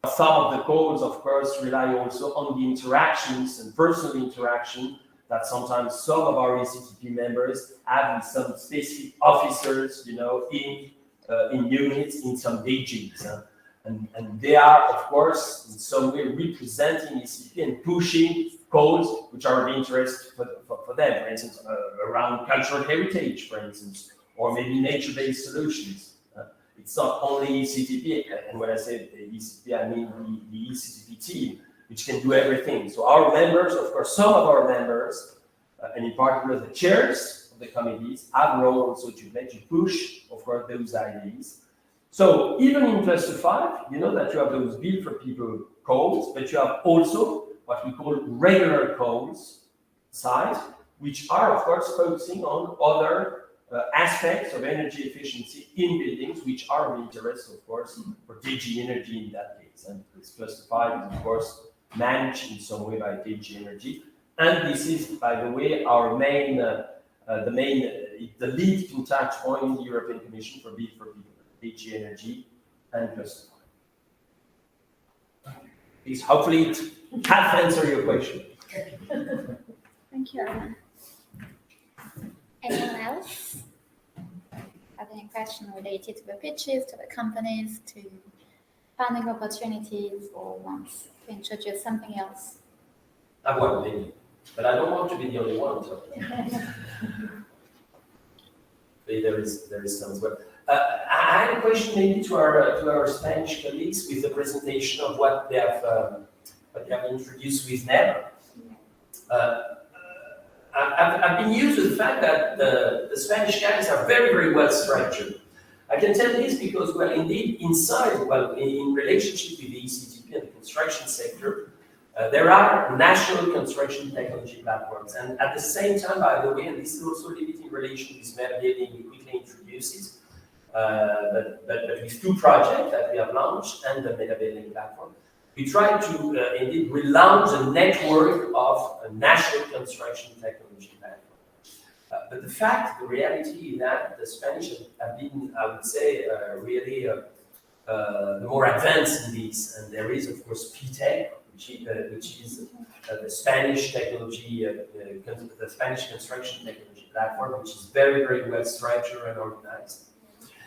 some of the goals, of course, rely also on the interactions and personal interaction that sometimes some of our ECTP members have with some specific officers, in units, in some DGs. And they are, of course, in some way representing ECTP and pushing goals which are of interest for them, for instance, around cultural heritage, for instance, or maybe nature-based solutions. It's not only ECTP, and when I say ECTP, I mean the ECTP team, which can do everything. So our members, of course, some of our members, and in particular the chairs of the committees, have a role also to play to push, of course, those ideas. So even in Cluster 5, you know that you have those Built4People calls, but you have also what we call regular calls sites, which are, of course, focusing on other aspects of energy efficiency in buildings, which are of interest, of course, for DG Energy in that case. And this Cluster 5 is, of course, managed in some way by DG Energy. And this is, by the way, our main, the lead contact point in the European Commission for Built4People, DG Energy and Cluster 5. Please, hopefully it has answered your question. Thank you, Armin. Anyone else have any question related to the pitches, to the companies, to funding opportunities, or wants to introduce something else? I have one opinion, but I don't want to be the only one. So. there is some as well. I had a question maybe to our Spanish colleagues with the presentation of what they have introduced with NEB. I've been used to the fact that the Spanish guys are very, very well structured. I can tell this because, well, indeed, in relationship with the ECTP and the construction sector, there are national construction technology platforms. And at the same time, by the way, and this is also a little bit in relation with meta building, we quickly introduce it, but with two projects that we have launched and the meta building platform. We try to indeed relaunch a network of national construction technology platforms. But the reality is that the Spanish have been, I would say, really the more advanced in this. And there is, of course, PTEC, which is the Spanish technology, the Spanish construction technology platform, which is very, very well structured and organized.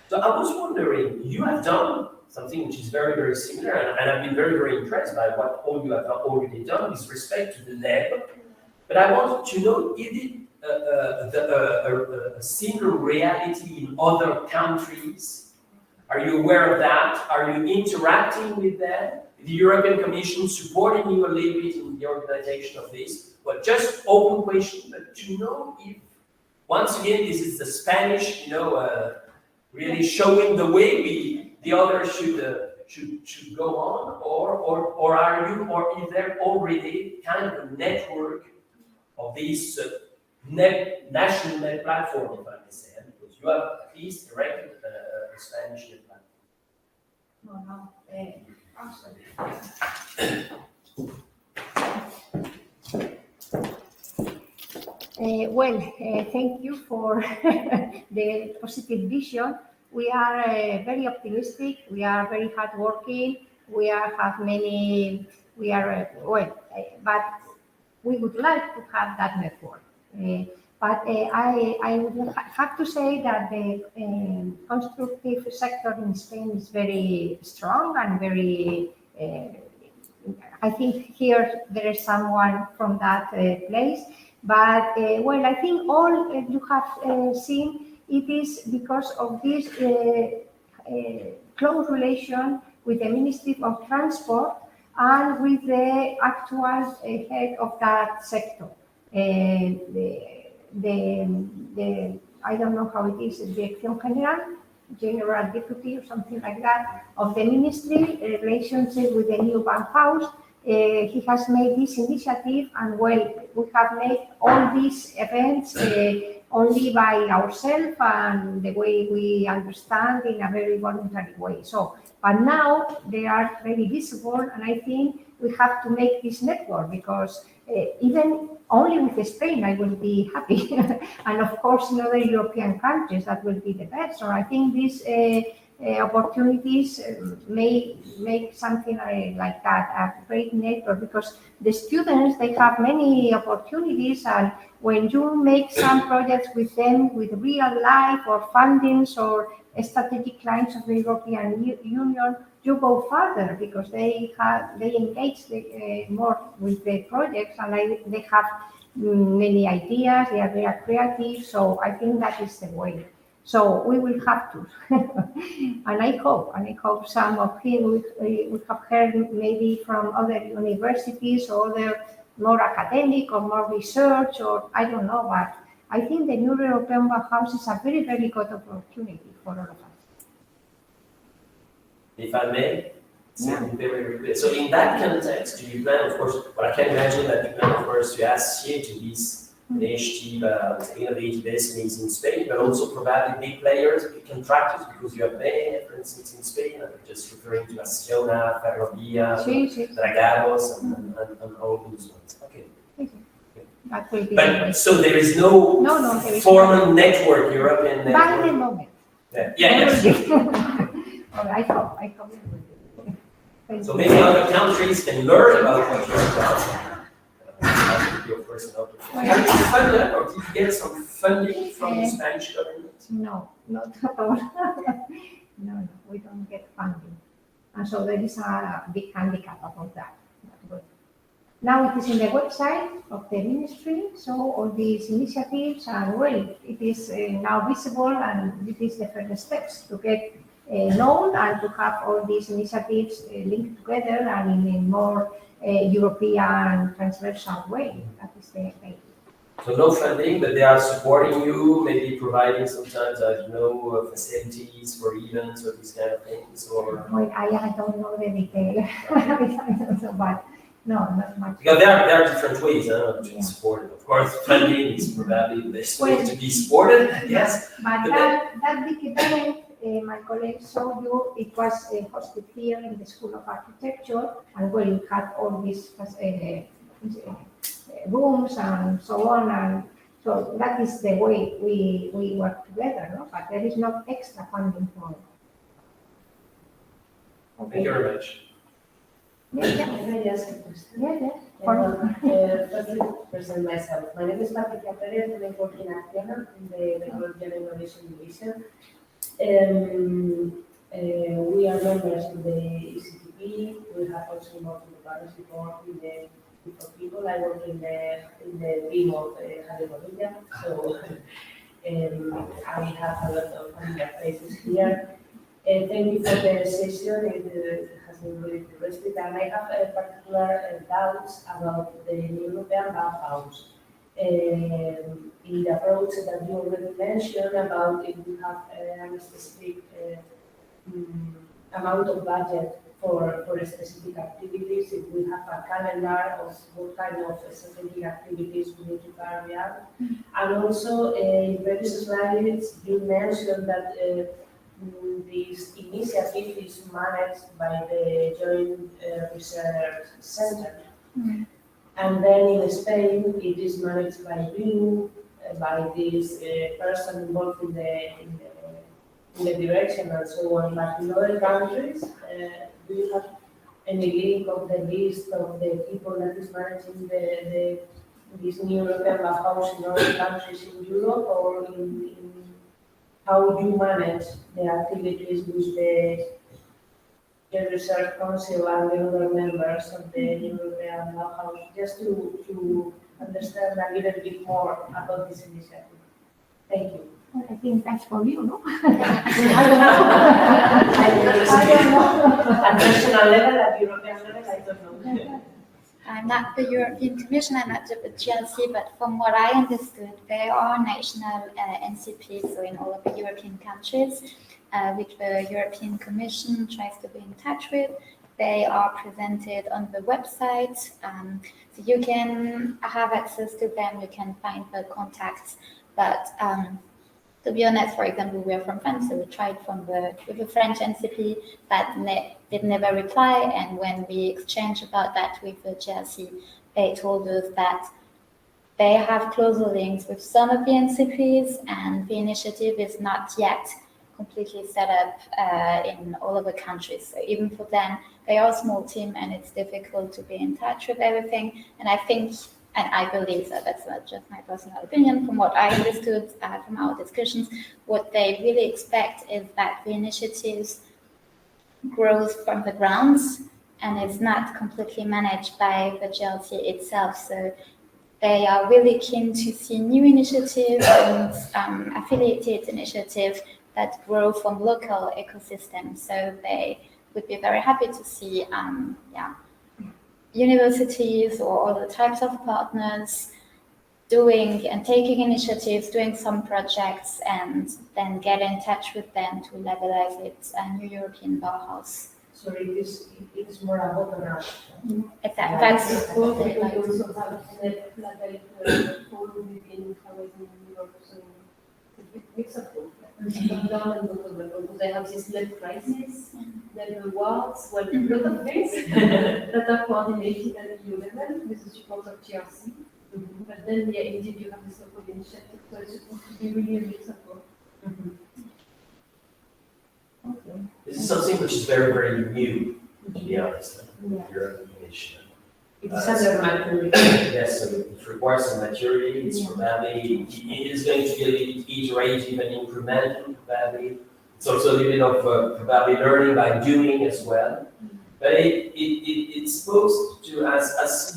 So I was wondering, you have done something which is very, very similar, and I've been very, very impressed by what all you have already done with respect to the NEB. But I wanted to know, is it a similar reality in other countries? Are you aware of that? Are you interacting with them? the European Commission supporting you a little bit in the organization of this? Well, just open question, but to know if, once again, this is the Spanish, really showing the way the others should go on, or are you, or is there already kind of a network of these national net platform, if I may say, because you have at least erected a Spanish net platform. Thank you for the positive vision. We are very optimistic. We are very hardworking. But we would like to have that network. I would have to say that the constructive sector in Spain is very strong and very. I think here there is someone from that place. But I think all you have seen, it is because of this close relation with the Ministry of Transport and with the actual head of that sector. I don't know how it is, Dirección General Deputy or something like that, of the ministry, relationship with the new Bauhaus. He has made this initiative, and we have made all these events only by ourselves and the way we understand in a very voluntary way. But now they are very visible, and I think we have to make this network because even only with Spain I will be happy, and of course in other European countries that will be the best. So I think these opportunities may make something like that a great network, because the students, they have many opportunities, and when you make some projects with them with real life or fundings or strategic clients of the European Union, you go further because they engage more with the projects, and they have many ideas. They are very creative. So I think that is the way. So we will have to, and I hope some of him we have heard maybe from other universities or other more academic or more research, or I don't know, but I think the new European Bauhaus is a very, very good opportunity for all of us. If I may, very clear. So in that context, do you plan, of course, but I can imagine that you plan, of course, to associate these initiative, innovative SMEs in Spain, but also probably big players, big contractors, because you have many, for instance, in Spain. I'm just referring to Acciona, Ferrovia, Dragados, and all those ones. Okay. That will be. But so there is no formal network, European network. By the moment. Yes. I hope it will be. So maybe other countries can learn about what you're about. Of course, have you funded, or did you get some funding from the Spanish government? No, not at all. No, we don't get funding. And so there is a big handicap about that. Now it is in the website of the ministry, so all these initiatives, and it is now visible, and it is the first steps to get known and to have all these initiatives linked together and in a more European transversal way. That is the idea. So no funding, but they are supporting you, maybe providing sometimes, facilities for events or these kind of things, or? Well, I don't know the detail, but no, not much. Because there are different ways to be supported. Of course, funding is probably the best way to be supported, yes. But that big event, my colleague showed you, it was hosted here in the School of Architecture, and where you had all these rooms and so on, and so that is the way we work together, no? But there is no extra funding for it. Okay. Thank you very much. Can I ask a question? First, to present myself. My name is Patricia Perez, and I work in Acciona in the Technology and Innovation Division. We are members of the ECTP. We have also involved in the partnership board in the B4People. I work in the team of Javier Bonilla, so I have a lot of familiar faces here. Thank you for the session. It has been really interesting, and I have a particular doubts about the European Bauhaus. In the approach that you already mentioned about if we have a specific amount of budget for specific activities, if we have a calendar of what kind of strategic activities we need to carry out. And also, in previous slides, you mentioned that this initiative is managed by the Joint Research Center. And then in Spain, it is managed by you, by this person involved in the direction and so on. But in other countries, do you have any link of the list of the people that is managing this new European Bauhaus in other countries in Europe, or in how you manage the activities with the Research Council and the other members of the European Bauhaus, just to understand a little bit more about this initiative? Thank you. I think that's for you, no? I don't know. At national level, at European level, I don't know. I'm not the European Commission, I'm not the GLC, but from what I understood, there are national NCPs, so in all of the European countries, which the European Commission tries to be in touch with. They are presented on the website, so you can have access to them, you can find the contacts, but to be honest, for example, we are from France, so we tried with the French NCP, but did never reply. And when we exchanged about that with the GLC, they told us that they have closer links with some of the NCPs, and the initiative is not yet completely set up in all of the countries. So even for them, they are a small team, and it's difficult to be in touch with everything. And I think, and I believe that that's not just my personal opinion, from what I understood from our discussions, what they really expect is that the initiatives grows from the grounds, and it's not completely managed by the GLC itself. So they are really keen to see new initiatives and affiliated initiatives that grow from local ecosystems. So they would be very happy to see universities or other types of partners doing and taking initiatives, doing some projects, and then get in touch with them to levelize it, a new European Bauhaus. So it is more a bottom-up. Exactly. That's also have forum within housing Europe, so it's a they have this NEB crisis, NEB awards, well, a lot of things that are coordinated at EU level with the support of GRC. But then, yeah, indeed, you have this local initiative, so it's supposed to be really a mix of both. Okay. This is something which is very, very new, to be honest. European Commission. It's under maturity. Yes, so it requires some maturity. It's probably, it is going to be a little iterative and incremental, probably. It's also a little bit of probably learning by doing as well. But it's supposed to, as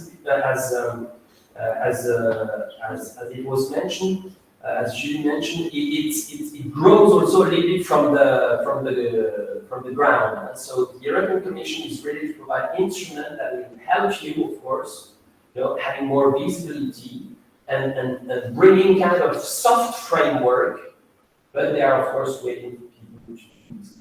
it was mentioned, as Julie mentioned, it grows also a little bit from the ground. So the European Commission is ready to provide instruments that will help you, of course, having more visibility and bringing kind of soft framework. But they are, of course, waiting for people who choose.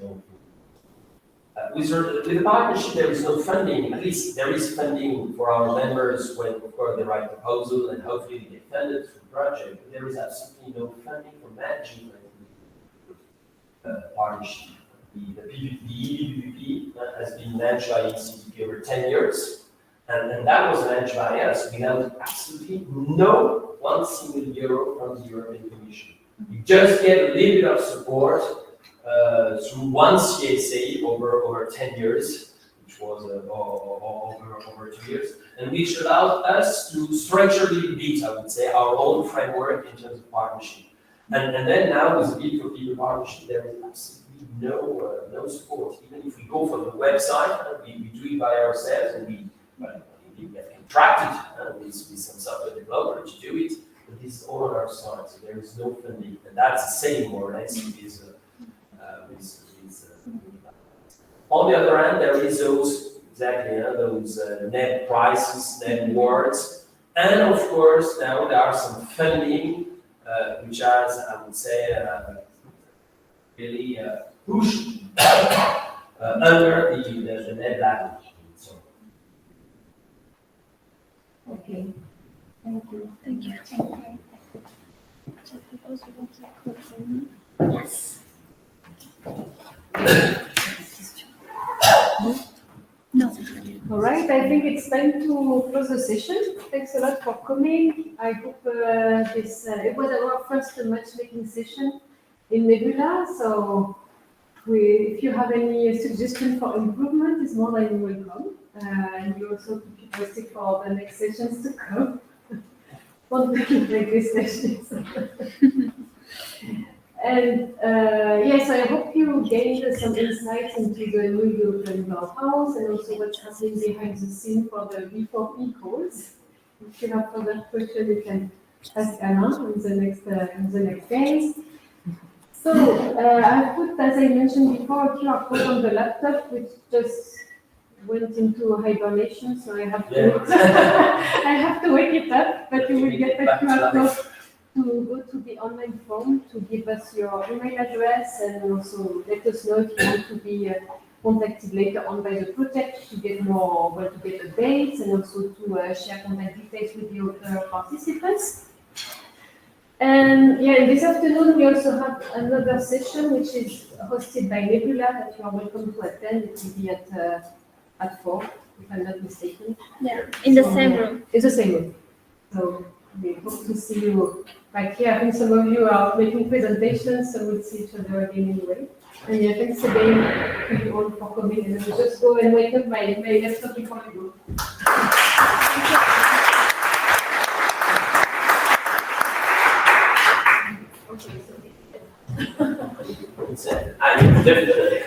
With the partnership, there is no funding. At least there is funding for our members when, of course, they write proposal and hopefully they get funded for the project. But there is absolutely no funding for managing the partnership. The ECTP has been managed by ECTP over 10 years, and that was managed by us without absolutely no one single euro from the European Commission. You just get a little bit of support through one CSA over 10 years, which was over 2 years, and which allowed us to structurally build, I would say, our own framework in terms of partnership. And then now with the B4P partnership, there is absolutely no support. Even if we go for the website, we do it by ourselves, and we get contracted with some software developer to do it, but this is all on our side, so there is no funding. And that's the same more or less with On the other hand, there is those, exactly, those NEB prizes, NEB awards. And of course, now there are some funding, which has, I would say, really pushed under the NEB level. So. Okay. Thank you. Thank you. Yes. No. All right, I think it's time to close the session. Thanks a lot for coming. I hope it was our first matchmaking session in Nebula. So if you have any suggestions for improvement, it's more than welcome. And you also keep posting for the next sessions to come. Won't make it like this sessions. And yes, I hope you gained some insights into the new European Bauhaus and also what's happening behind the scene for the B4P calls. If you have further questions, you can ask Anna in the next days. So I've put, as I mentioned before, a QR code on the laptop, which just went into hibernation, so I have to I have to wake it up, but you will get a QR code to go to the online form to give us your email address and also let us know if you want to be contacted later on by the project to get more, well, to get updates and also to share contact details with the other participants. And yeah, this afternoon we also have another session which is hosted by Nebula that you are welcome to attend. It will be at 4, if I'm not mistaken. Yeah, in the same room. It's the same room. So we hope to see you back here. I think some of you are making presentations, so we'll see each other again anyway. And yeah, thanks again to you all for coming. And I'll just go and wake up my laptop before I go. I definitely.